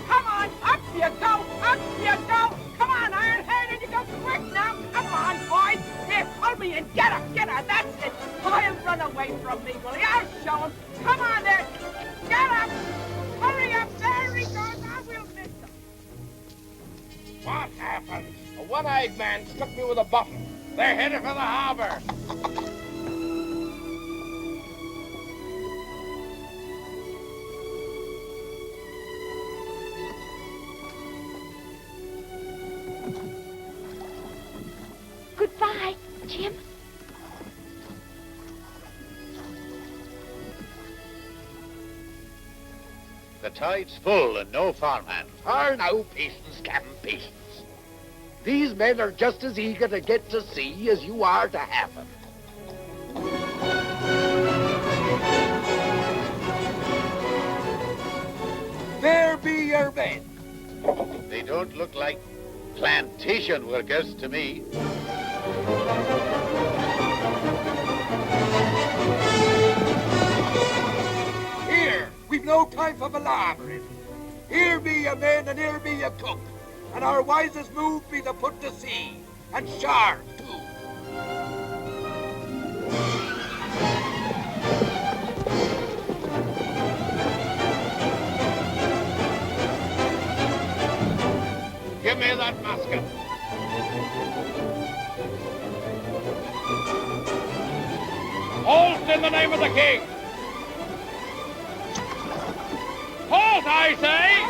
Come on, up you go, up you go. Come on, Iron Hand, and you go quick now. Come on, boys. Here, pull me in. Get her, that's it. I'll run away from me, will you? I'll show him. Come on there. Get up. Hurry up. There he goes. I will miss him. What happened? A one-eyed man struck me with a bottle. They're headed for the harbor. Goodbye, Jim. The tide's full and no farmhand. Now, patience, Captain, patience. These men are just as eager to get to sea as you are to have them. There be your men. They don't look like plantation workers to me. Here, we've no time for palavering. Here be your men and here be your cook. And our wisest move be to put to sea. And sharp, too. Give me that musket. in the name of the king! Halt, I say!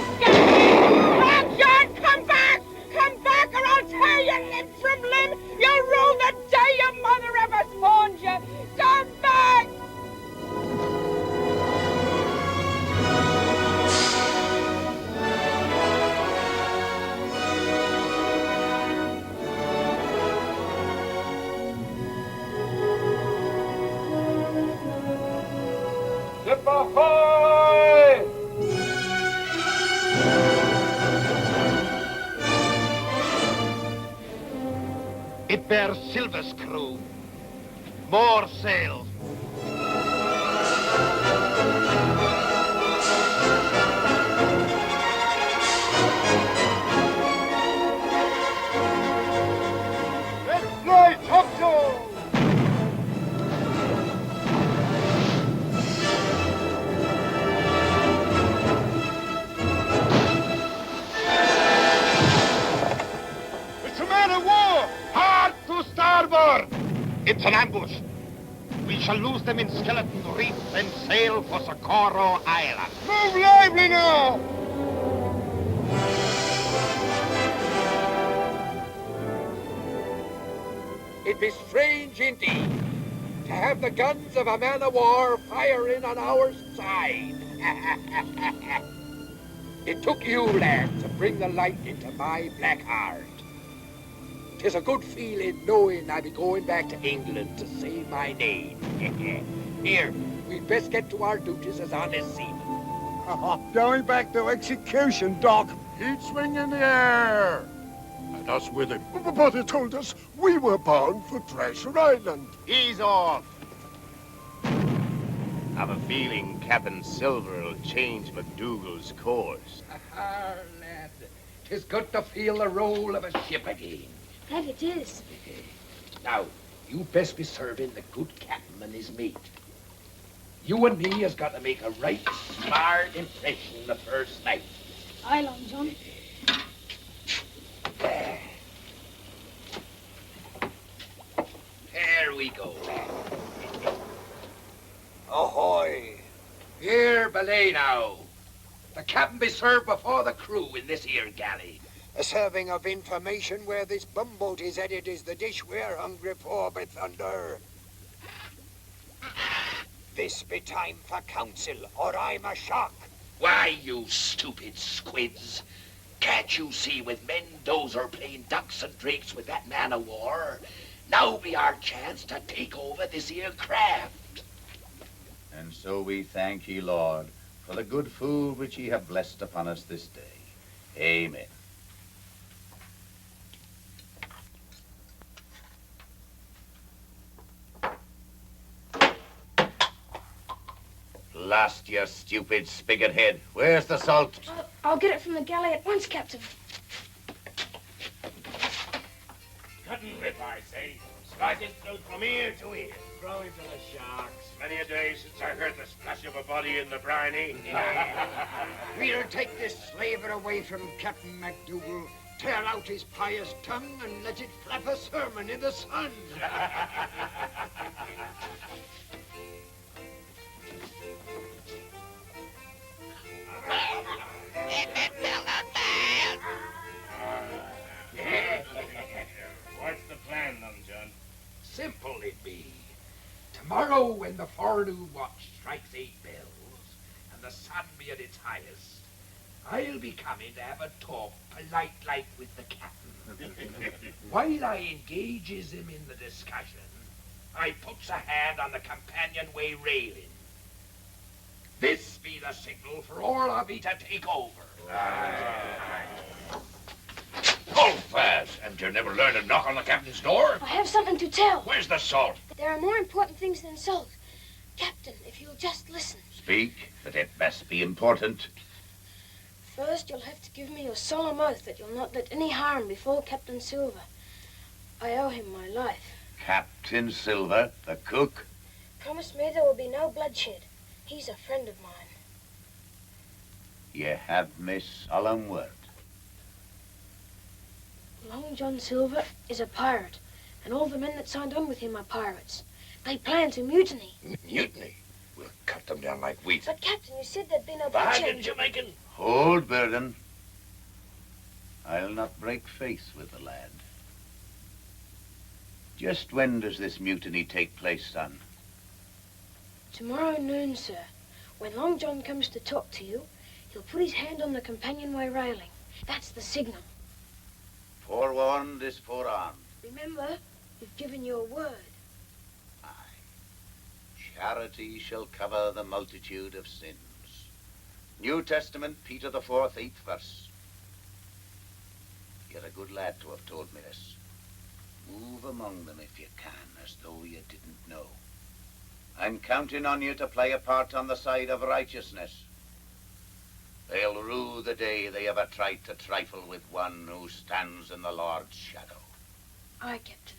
Long John, come back! Come back or I'll tear you limb from limb! You'll rue the day your mother ever spawned you! Come back! Ship ahoy! It bears Silver's crew. More sail. Let's fly topsail! It's a man of war! Hard to starboard! It's an ambush. We shall lose them in Skeleton Reef and sail for Socorro Island. Move lively now! It be strange indeed to have the guns of a man-of-war firing on our side. It took you, lad, to bring the light into my black heart. 'Tis a good feeling knowing I be going back to England to save my name. Here, we'd best get to our duties as honest seamen. Going back to execution, Doc. He'd swing in the air. And us with him. But he told us we were bound for Treasure Island. Ease off. I've a feeling Captain Silver will change MacDougall's course. Ah, lad, 'tis good to feel the roll of a ship again. That it is. Now, you best be serving the good captain and his mate. You and me has got to make a right smart impression the first night. Aye, Long John. There we go. Ahoy! Here, belay now. The captain be served before the crew in this here galley. A serving of information where this bumboat is headed is the dish we're hungry for, by thunder. This be time for council, or I'm a shock. Why, you stupid squids. Can't you see with Mendoza playing ducks and drakes with that man-of-war? Now be our chance to take over this here craft. And so we thank ye, Lord, for the good food which ye have blessed upon us this day. Amen. Blast you stupid spigot head. Where's the salt? I'll get it from the galley at once, Captain. Cut and rip, I say. Slice it through from ear to ear. Throw into the sharks. Many a day since I heard the splash of a body in the briny. We'll take this slaver away from Captain MacDougall, tear out his pious tongue, and let it flap a sermon in the sun. What's the plan, Long John? Simple it be. Tomorrow when the forenoon watch strikes 8 bells and the sun be at its highest, I'll be coming to have a talk polite like with the captain. While I engages him in the discussion, I puts a hand on the companionway railing. This be the signal for all of ye to take over. Hold fast, and you never learn to knock on the captain's door? I have something to tell. Where's the salt? There are more important things than salt. Captain, if you'll just listen. Speak, but it must be important. First, you'll have to give me your solemn oath that you'll not let any harm befall Captain Silver. I owe him my life. Captain Silver, the cook? Promise me there will be no bloodshed. He's a friend of mine. You have my solemn word. Long John Silver is a pirate, and all the men that signed on with him are pirates. They plan to mutiny. Mutiny? We'll cut them down like wheat. But, Captain, you said there'd be no Bargain, bloodshed. Jamaican. Hold, Burden. I'll not break faith with the lad. Just when does this mutiny take place, son? Tomorrow noon, sir. When Long John comes to talk to you, he'll put his hand on the companionway railing. That's the signal. Forewarned is forearmed. Remember, you've given your word. Charity shall cover the multitude of sins. New Testament, Peter the 4th, 8th verse. You're a good lad to have told me this. Move among them if you can, as though you didn't know. I'm counting on you to play a part on the side of righteousness. They'll rue the day they ever tried to trifle with one who stands in the Lord's shadow. Aye, Captain.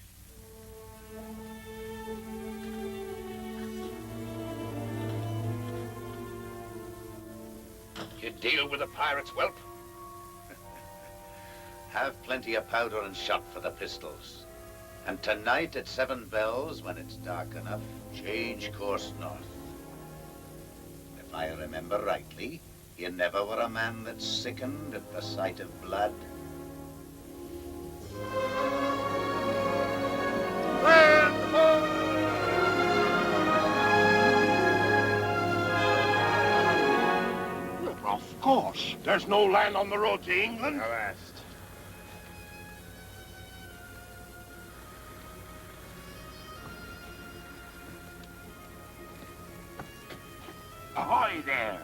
You deal with the pirates, whelp? Have plenty of powder and shot for the pistols. And tonight at 7 bells, when it's dark enough, change course north. If I remember rightly, you never were a man that sickened at the sight of blood. Of course. There's no land on the road to England. Avast. Ahoy there.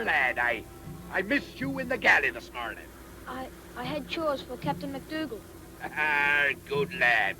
Lad, I missed you in the galley this morning. I had chores for Captain MacDougall. Good lad.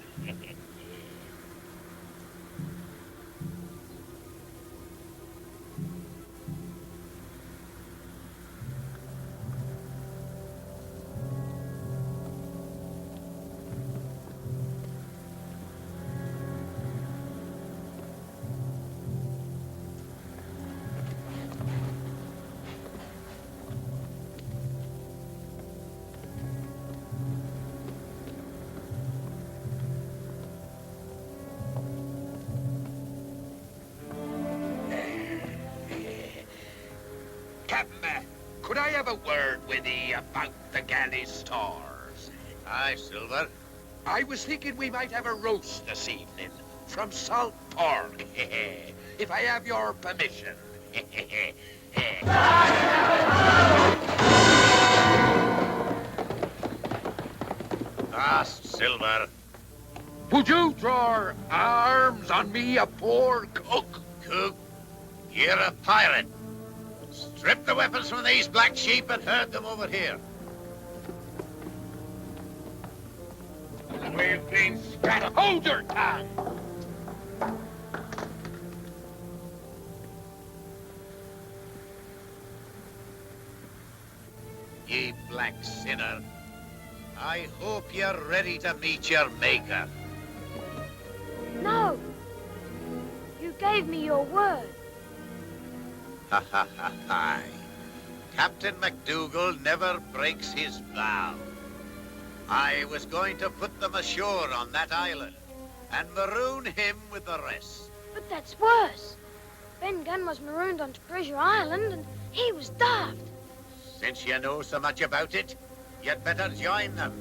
Could I have a word with ye about the galley stores? Aye, Silver. I was thinking we might have a roast this evening from salt pork, if I have your permission. Ask Silver. Would you draw arms on me, a poor cook? Cook, you're a pirate. Strip the weapons from these black sheep and herd them over here. And we've been scattered. Hold your tongue! Ye black sinner, I hope you're ready to meet your maker. No! You gave me your word. Ha ha ha ha. Captain MacDougall never breaks his vow. I was going to put them ashore on that island and maroon him with the rest. But that's worse. Ben Gunn was marooned on Treasure Island and he was daft. Since you know so much about it, you'd better join them.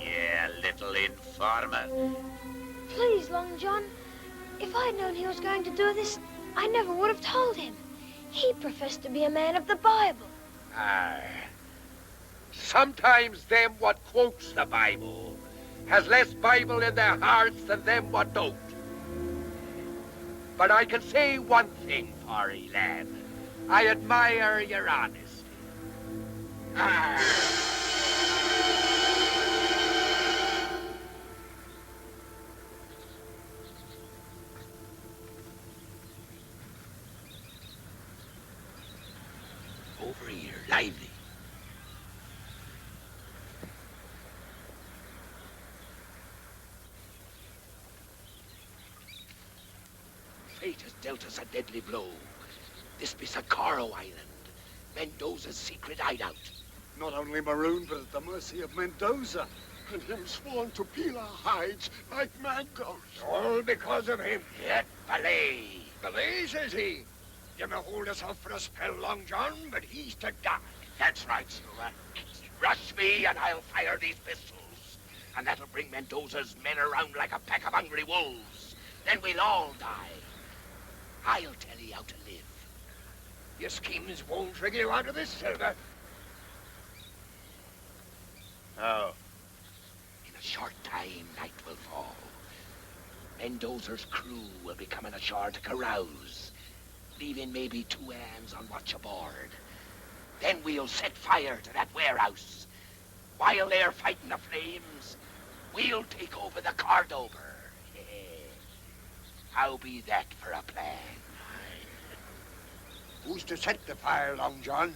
Yeah, little informer. Please, Long John, if I'd known he was going to do this, I never would have told him. He professed to be a man of the Bible. Aye. Sometimes them what quotes the Bible has less Bible in their hearts than them what don't. But I can say one thing for ye, lad. I admire your honesty. Over here, lively. Fate has dealt us a deadly blow. This be Socorro Island, Mendoza's secret hideout. Not only marooned, but at the mercy of Mendoza. And him sworn to peel our hides like mangoes. All because of him. Yet belay. Belay, says he. You may hold us out for a spell, Long John, but he's to die. That's right, Silver. Rush me and I'll fire these pistols. And that'll bring Mendoza's men around like a pack of hungry wolves. Then we'll all die. I'll tell you how to live. Your schemes won't trigger you out of this, Silver. How? In a short time, night will fall. Mendoza's crew will be coming ashore to carouse, leaving maybe 2 hands on watch aboard. Then we'll set fire to that warehouse. While they're fighting the flames, we'll take over the Cordover. How be that for a plan? Who's to set the fire, Long John?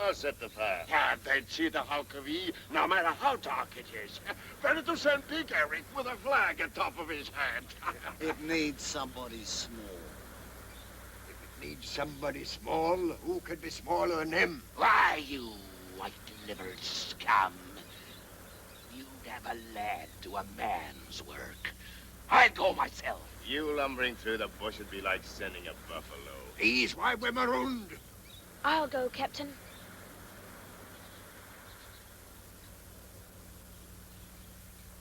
I'll set the fire. Ah, then see the hulk of ye, no matter how dark it is. Better to send Big Eric with a flag atop of his head. It needs somebody small. If it needs somebody small, who could be smaller than him? Why, you white-livered scum. You'd have a lad do a man's work. I'd go myself. You lumbering through the bush would be like sending a buffalo. He's why we're marooned. I'll go, Captain.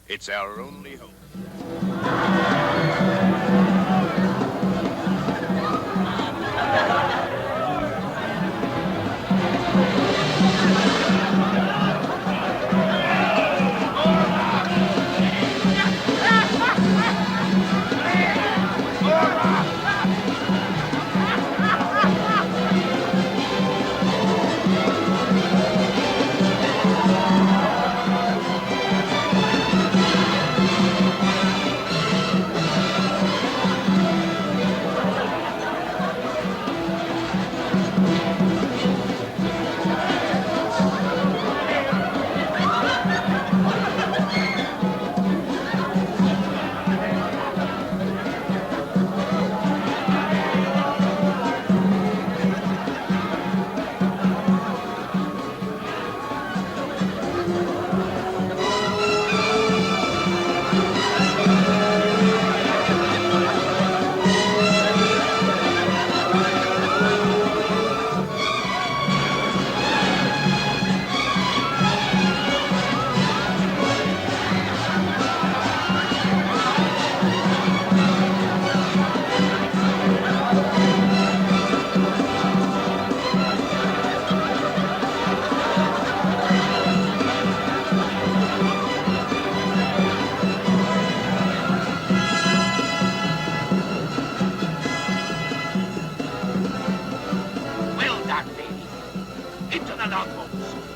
It's our only hope.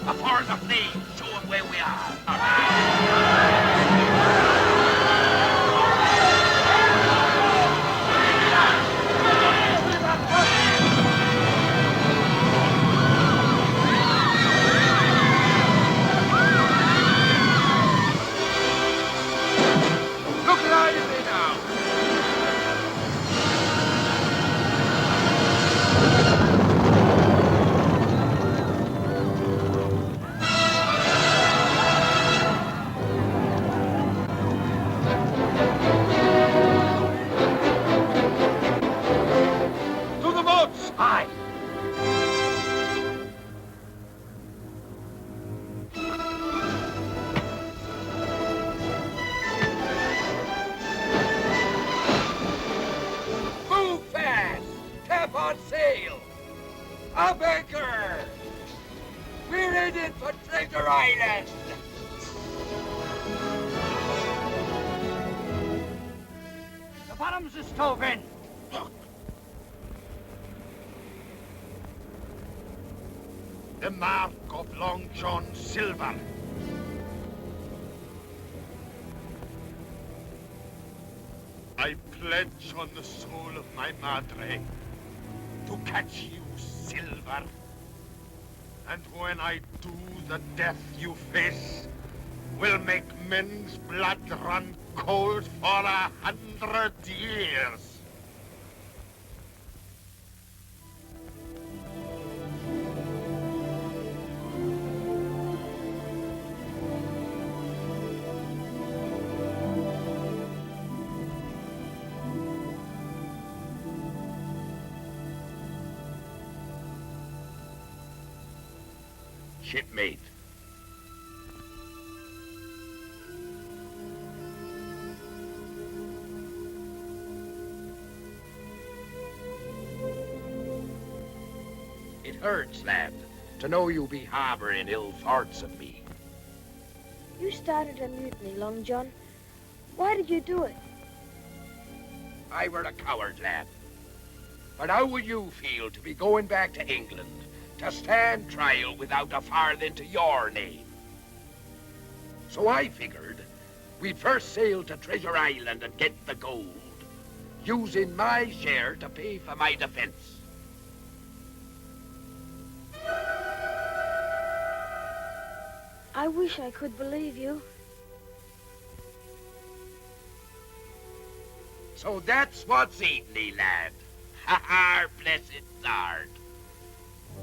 Before the flames show them where we are. Look lively now! To the boats! Aye. Move fast! Tap on sail! Up anchor! We're headed for Treasure Island! The bottom's a stove in. The mark of Long John Silver. I pledge on the soul of my madre to catch you, Silver. And when I do, the death you face will make men's blood run cold for 100 years. shipmate. It hurts, lad, to know you be harboring ill thoughts of me. You started a mutiny, Long John. Why did you do it? I were a coward, lad. But how would you feel to be going back to England to stand trial without a farthing to your name? So I figured we'd first sail to Treasure Island and get the gold, using my share to pay for my defense. I wish I could believe you. So that's what's eating thee, lad. Ha ha, blessed Zard.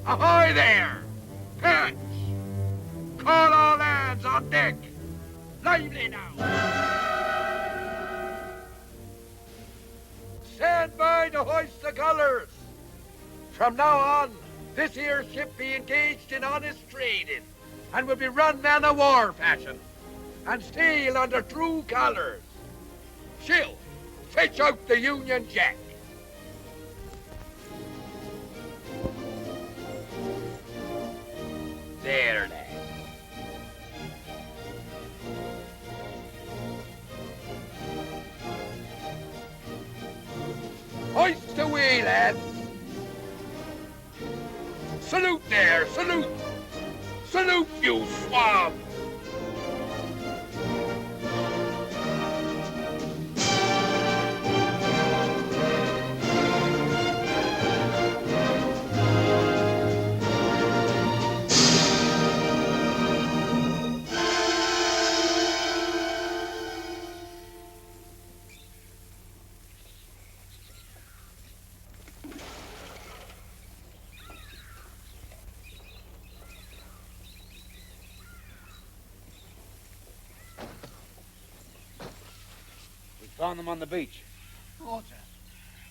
Ahoy there! Catch! Call all hands on deck! Lively now! Stand by to hoist the colors! From now on, this here ship be engaged in honest trading and will be run man-o'-war fashion and sail under true colors. Shill, fetch out the Union Jack. There, lad. Hoist away, lad. Salute there, salute. Salute, you swab. Found them on the beach. Water!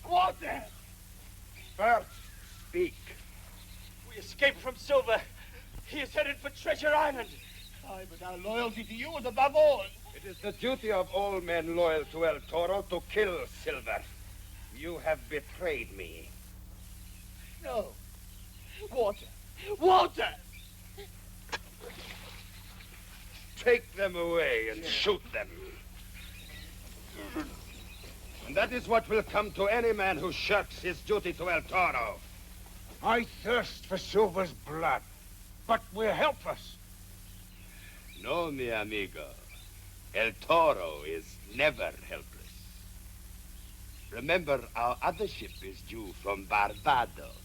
Water! First, speak. We escaped from Silver. He is headed for Treasure Island. Aye, but our loyalty to you is above all. It is the duty of all men loyal to El Toro to kill Silver. You have betrayed me. No. Water! Water! Take them away and shoot them. And that is what will come to any man who shirks his duty to El Toro. I thirst for Silver's blood, but we're helpless. No, mi amigo. El Toro is never helpless. Remember, our other ship is due from Barbados.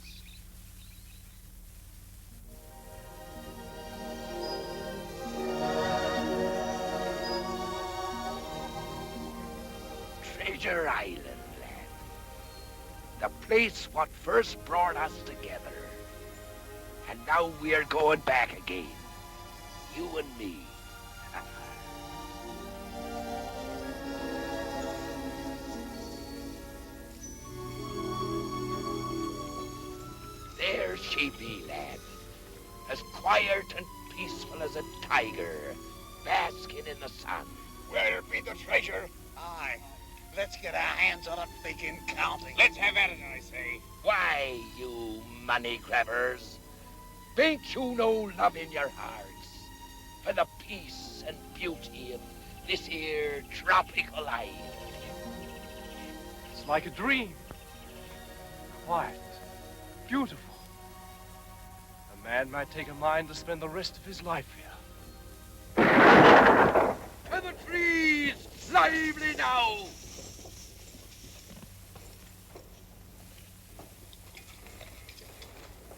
Treasure Island, lad. The place what first brought us together. And now we're going back again. You and me. There she be, lad. As quiet and peaceful as a tiger, basking in the sun. Where'll be the treasure? Aye. Let's get our hands on it and begin counting. Let's have at it, I say. Why, you money grabbers, ain't you no love in your hearts for the peace and beauty of this here tropical island? It's like a dream. Quiet. Beautiful. A man might take a mind to spend the rest of his life here. To the trees! Lively now!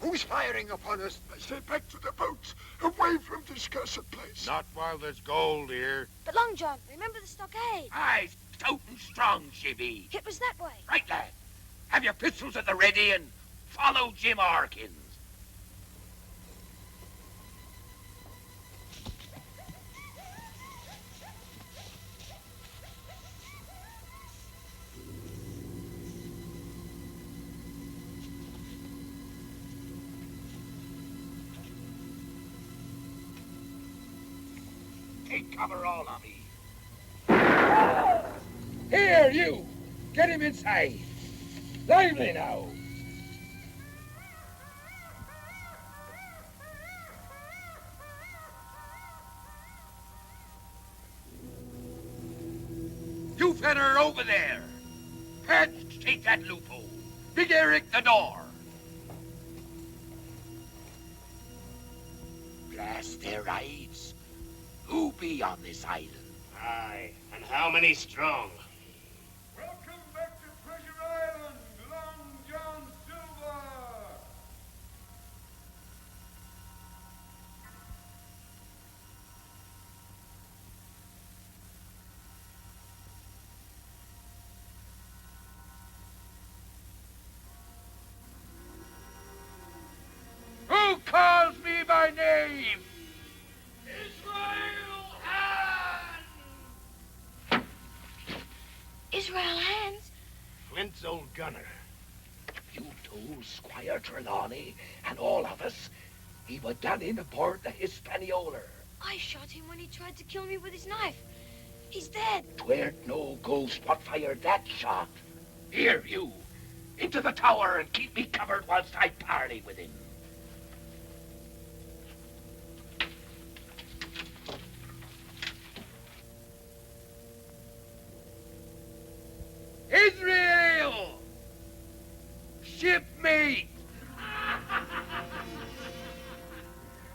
Who's firing upon us? I say back to the boats, away from this cursed place. Not while there's gold here. But Long John, remember the stockade? Aye, stout and strong she be. It was that way. Right, lad. Have your pistols at the ready and follow Jim Harkins. cover all of me. Here, you! Get him inside. Lively now. You feller over there. Can't take that loophole. Big Eric the door. Blast their eyes. Who be on this island? Aye, and how many strong? Welcome back to Treasure Island, Long John Silver! Who calls me by name? Israel Hands? Flint's old gunner. You told Squire Trelawney and all of us he was done in aboard the Hispaniola. I shot him when he tried to kill me with his knife. He's dead. 'Tweren't no ghost what fired that shot. Here, you. Into the tower and keep me covered whilst I parley with him. Israel! Shipmate!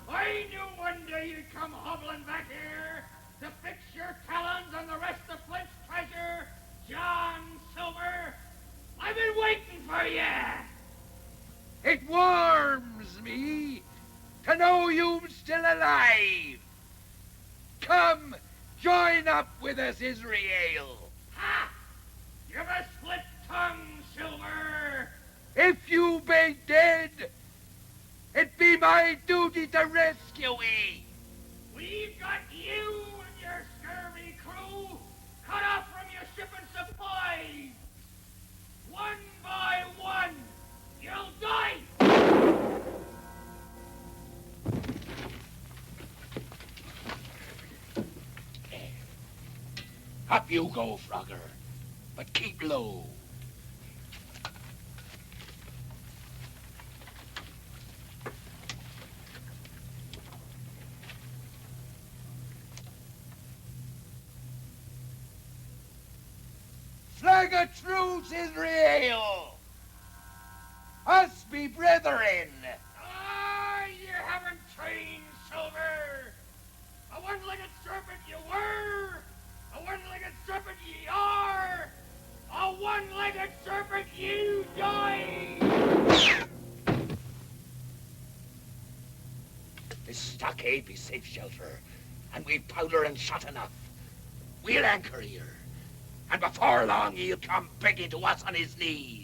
I knew one day you'd come hobbling back here to fix your talons on the rest of Flint's treasure, John Silver. I've been waiting for you. It warms me to know you're still alive. Come, join up with us, Israel. Ha! You've a split tongue, Silver. If you be dead, it be my duty to rescue ye. We've got you and your scurvy crew cut off from your shipping supplies. One by one, you'll die. Up you go, Frogger, but keep low. Flag of truce, Israel! Us be brethren! Ah, you haven't changed, Silver. A one-legged serpent you were, a one-legged serpent ye are, a one-legged serpent you die. This stockade be safe shelter, and we've powder and shot enough. We'll anchor here, and before long he'll come begging to us on his knees.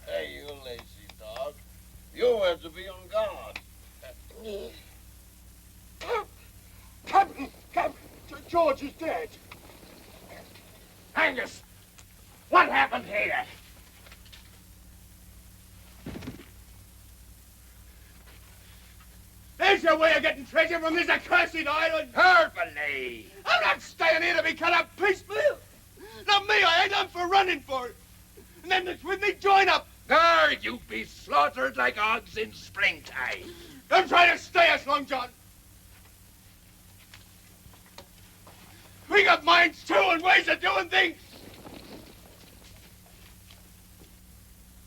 Hey, you lazy dog. You had to be on guard. Captain! George is dead. Angus, what happened here? There's your way of getting treasure from this accursed island. Harbally! I'm not staying here to be cut up piecemeal. from me. I ain't up for running for it. And them that's with me join up. There you be slaughtered like hogs in springtime. Don't try to stay us, Long John. We got minds too and ways of doing things.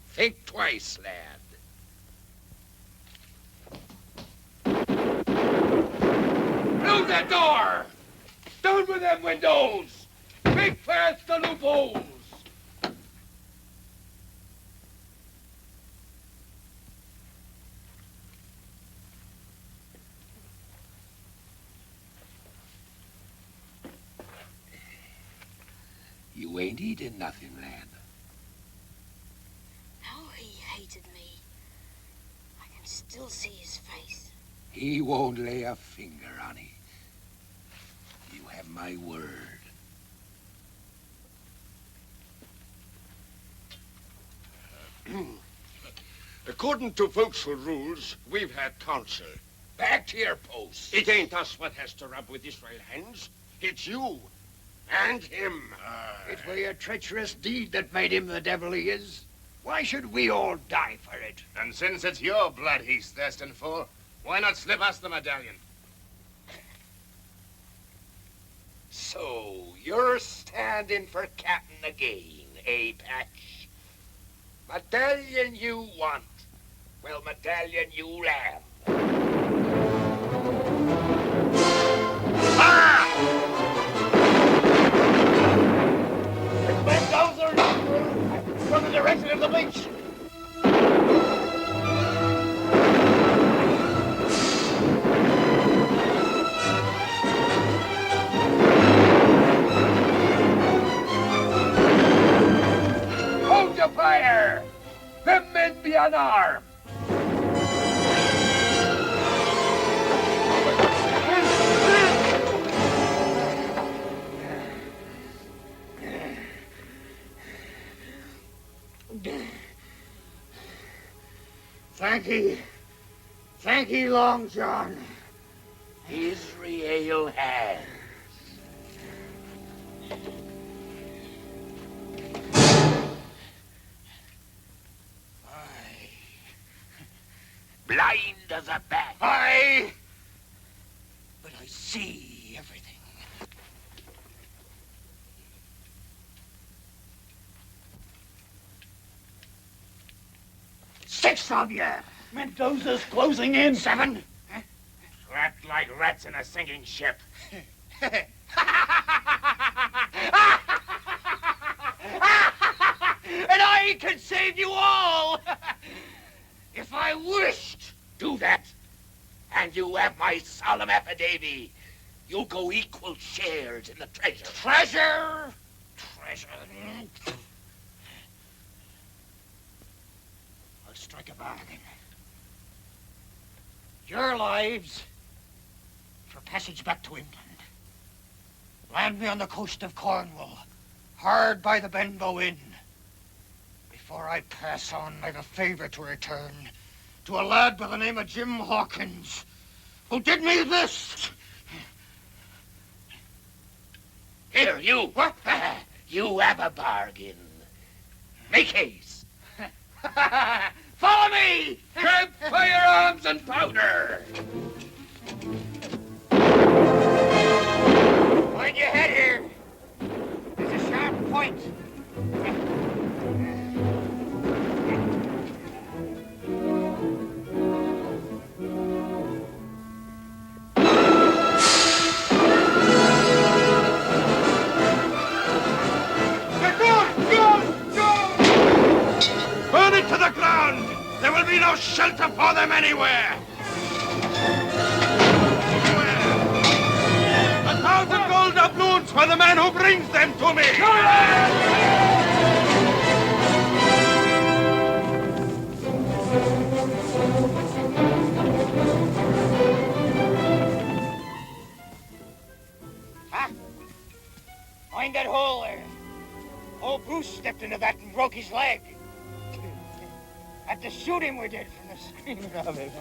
Think twice, lad. Through the door! Down with them windows! Make fast the loopholes! You ain't eating nothing, lad. No, he hated me. I can still see his face. He won't lay a finger on it. You have my word. According to Vauxhall rules, we've had counsel. Back to your post. It ain't us what has to rub with Israel hands. It's you. And him. It were your treacherous deed that made him the devil he is. Why should we all die for it? And since it's your blood he's thirsting for, why not slip us the medallion? So, you're standing for captain again, eh, Patch? Medallion you want. Well, medallion you'll have. From the direction of the beach. Hold your fire! Them men be unarmed! Thank ye, Long John. Israel has. Blind as a bat. Aye. But I see everything. 6 of you. Mendoza's closing in. 7. Trapped like rats in a sinking ship. And I can save you all. If I wished. Do that, and you have my solemn affidavit. You'll go equal shares in the treasure. Treasure. I'll strike a bargain. Your lives for passage back to England. Land me on the coast of Cornwall, hard by the Benbow Inn. Before I pass on, I've a favour to return to a lad by the name of Jim Hawkins, who did me this. Here, you. What? You have a bargain. Make haste. Follow me! Grab firearms and powder. Mind your head here. There's a sharp point. Burn it to the ground! There will be no shelter for them anywhere! 1,000 gold doubloons for the man who brings them to me! Huh? Mind that hole there. Old Bruce stepped into that and broke his leg. Had to shoot him, we did, from the screaming of it.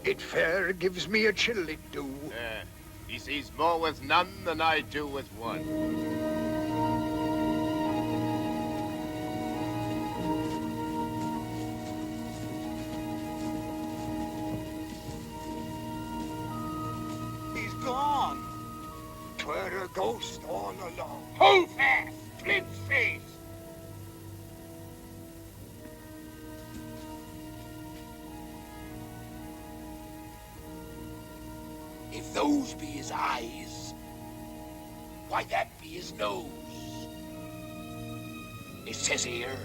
It fair gives me a chill, it do. He sees more with none than I do with one. He's gone. 'Twere a ghost all along. Hold fast, Flint's face. If those be his eyes, why that be his nose. It says here,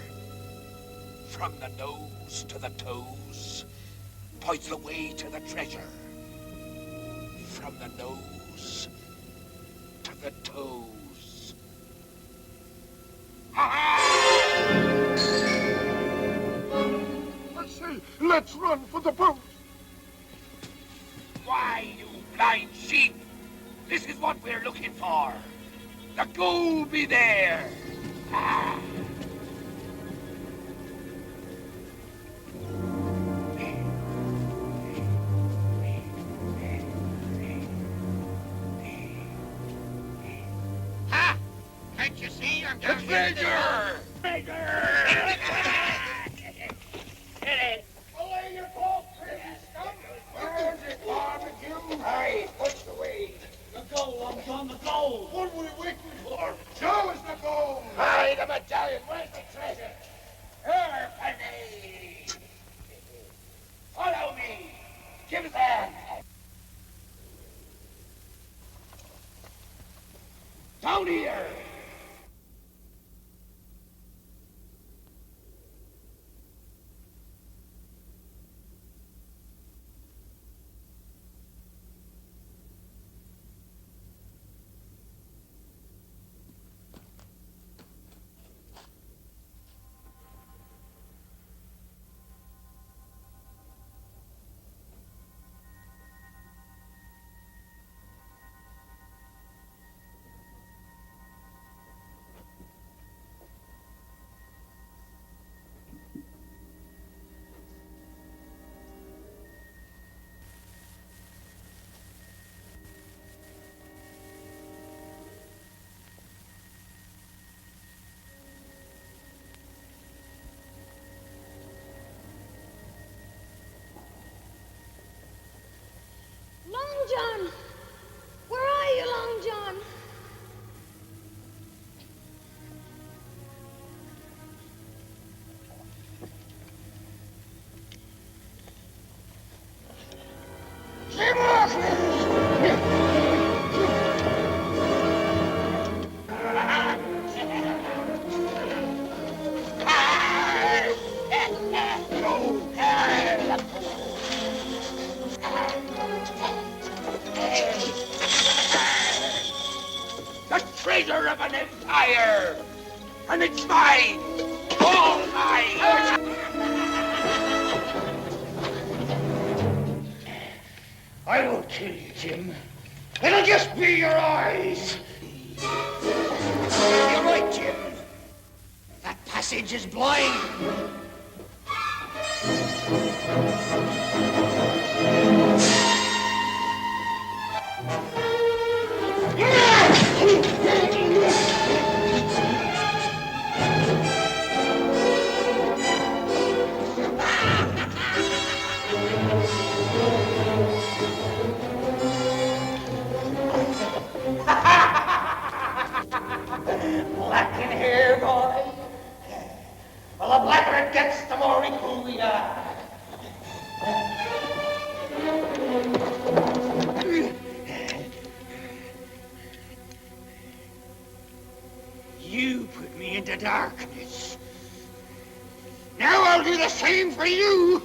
from the nose to the toes, points the way to the treasure. From the nose to the toes. I say, let's run for the boat. Why, you blind sheep? This is what we're looking for. The gold be there. Ah. Ha! Can't you see I'm down here? Belay your paw, pretty scum! Where is it, barbecue? Hey, push the way. The gold, Long John, the gold! What are we waiting for? Show us the gold! Hey, the medallion, where's the treasure? Here, Penny! Follow me! Give us a hand! Down here! Long John! Where are you, Long John? The treasure of an empire! And it's mine! All mine! I won't kill you, Jim. It'll just be your eyes. You're right, Jim. That passage is blind. Black in hair, boy. Well, the blacker it gets, the more equal we are. You put me into darkness. Now I'll do the same for you.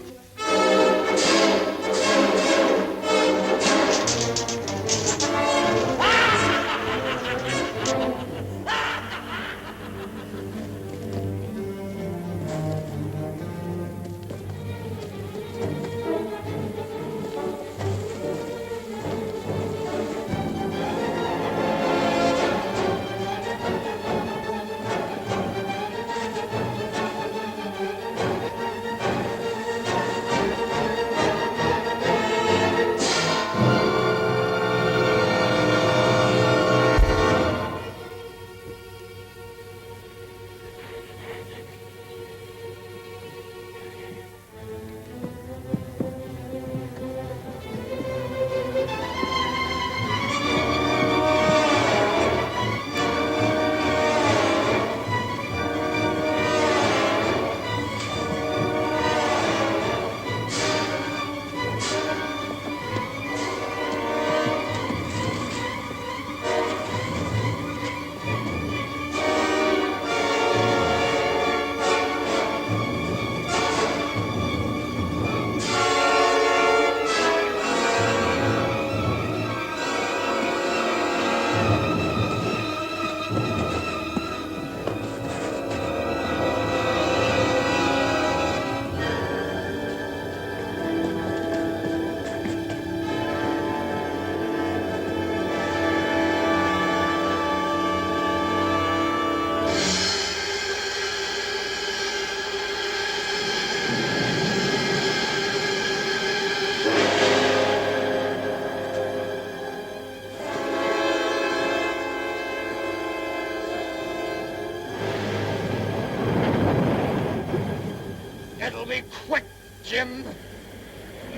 Jim.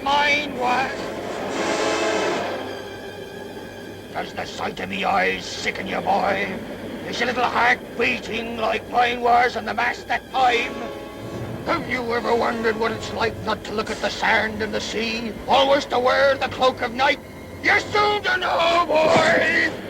Mine was. Does the sight of me eyes sicken you, boy? Is your little heart beating like mine was on the mast that time? Have you ever wondered what it's like not to look at the sand and the sea, always to wear the cloak of night? You're soon to know, boy!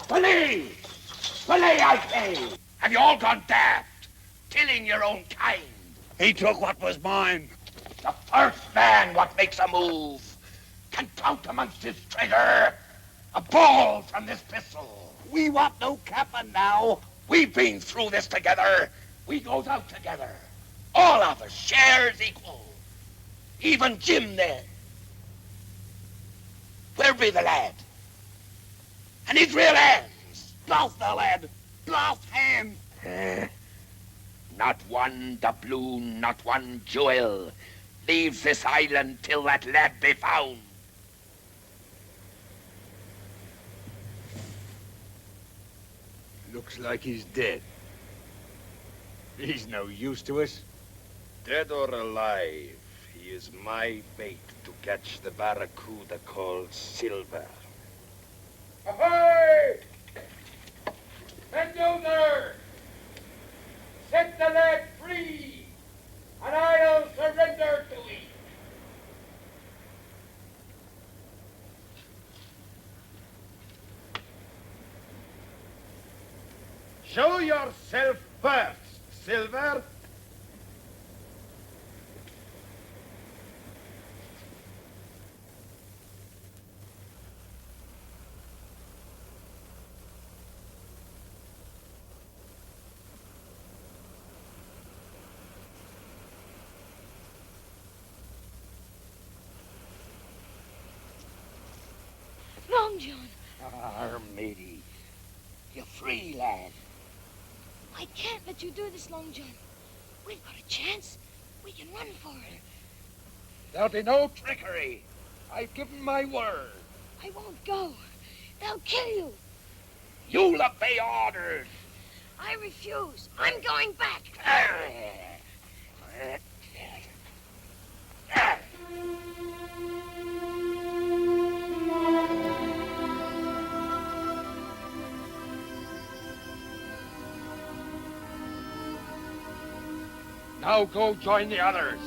Belay! Belay, I say! Have you all gone daft? Killing your own kind. He took what was mine. The first man what makes a move can count amongst his trigger a ball from this pistol. We want no capping now. We've been through this together. We goes out together. All of us shares equal. Even Jim there. Where be the lad? And his real hands. Blast the lad. Blast him. Not one doubloon, not one jewel leaves this island till that lad be found. Looks like he's dead. He's no use to us. Dead or alive, he is my bait to catch the barracuda called Silver. Ahoy! Bulldozer! Set the lad free, and I'll surrender to him. Show yourself first, Silver. matey. You're free, lad. I can't let you do this, Long John. We've got a chance. We can run for it. There'll be no trickery. I've given my word. I won't go. They'll kill you. You'll obey orders. I refuse. I'm going back. Now go join the others.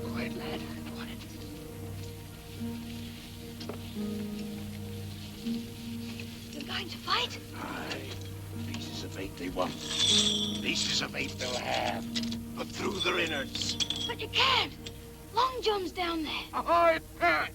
Quiet, lad. Quiet. You're going to fight? Aye. Pieces of meat they want. Pieces of meat they'll have. But through their innards. But you can't. Long John's down there. Ahoy, Pat!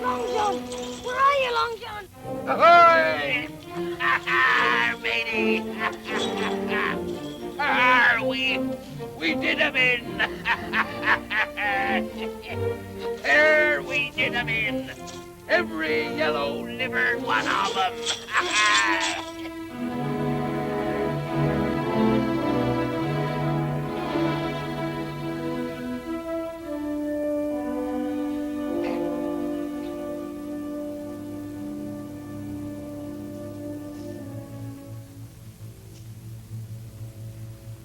Long John! Where are you, Long John? Ahoy! Matey! We did 'em in! There we did 'em in! Every yellow-livered one of 'em!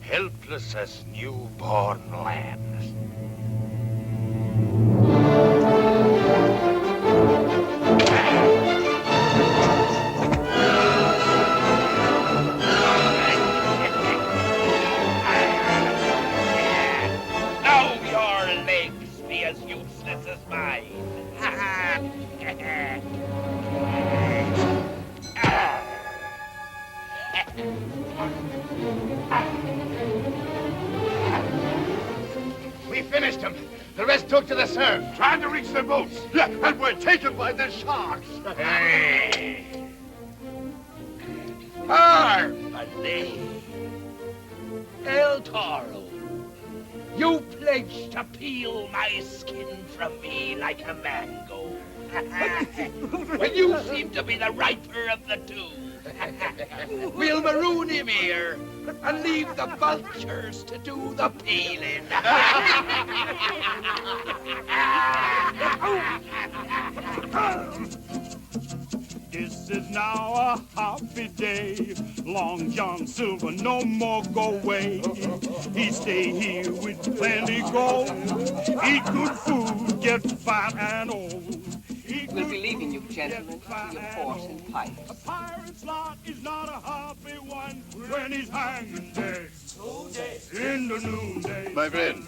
Helpless as newborn lambs. Now your legs be as useless as mine. We finished them. The rest took to the surf. Trying to reach their boats. Yeah, and we're taken by the sharks. Hey. Harmony. El Toro. You pledged to peel my skin from me like a mango. When you seem to be the riper of the two. We'll maroon him here and leave the vultures to do the peeling. This is now a happy day. Long John Silver no more go away. He stay here with plenty gold. Eat good food, get fat and old. We'll be leaving you, gentlemen, to your horse and pipe. A pirate's lot is not a happy one when he's hanging dead in the noonday. My friend.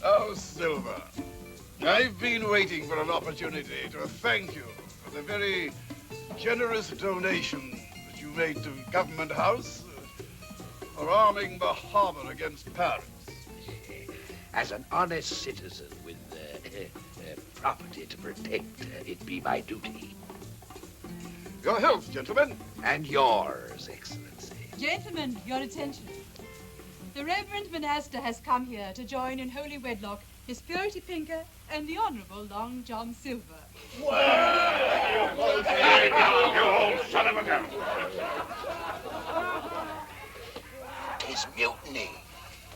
Oh, Silver. I've been waiting for an opportunity to thank you for the very generous donation that you made to Government House. for arming the harbor against pirates. As an honest citizen with property to protect, it be my duty. Your health, gentlemen. And yours, Excellency. Gentlemen, your attention. The Reverend Monaster has come here to join in holy wedlock His Purity Pinker and the Honourable Long John Silver. You old son of a gun! 'Tis mutiny.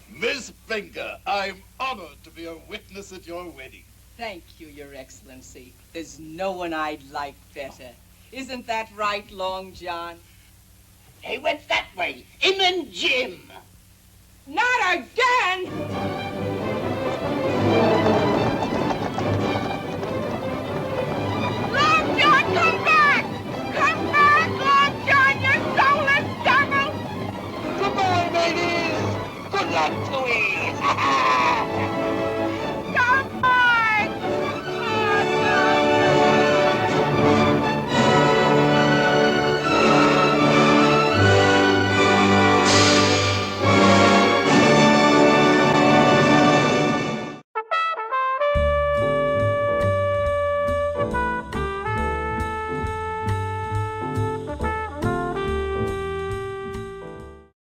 Miss Pinker, I'm honored to be a witness at your wedding. Thank you, Your Excellency. There's no one I'd like better. Isn't that right, Long John? He went that way. Him and Jim. Not again!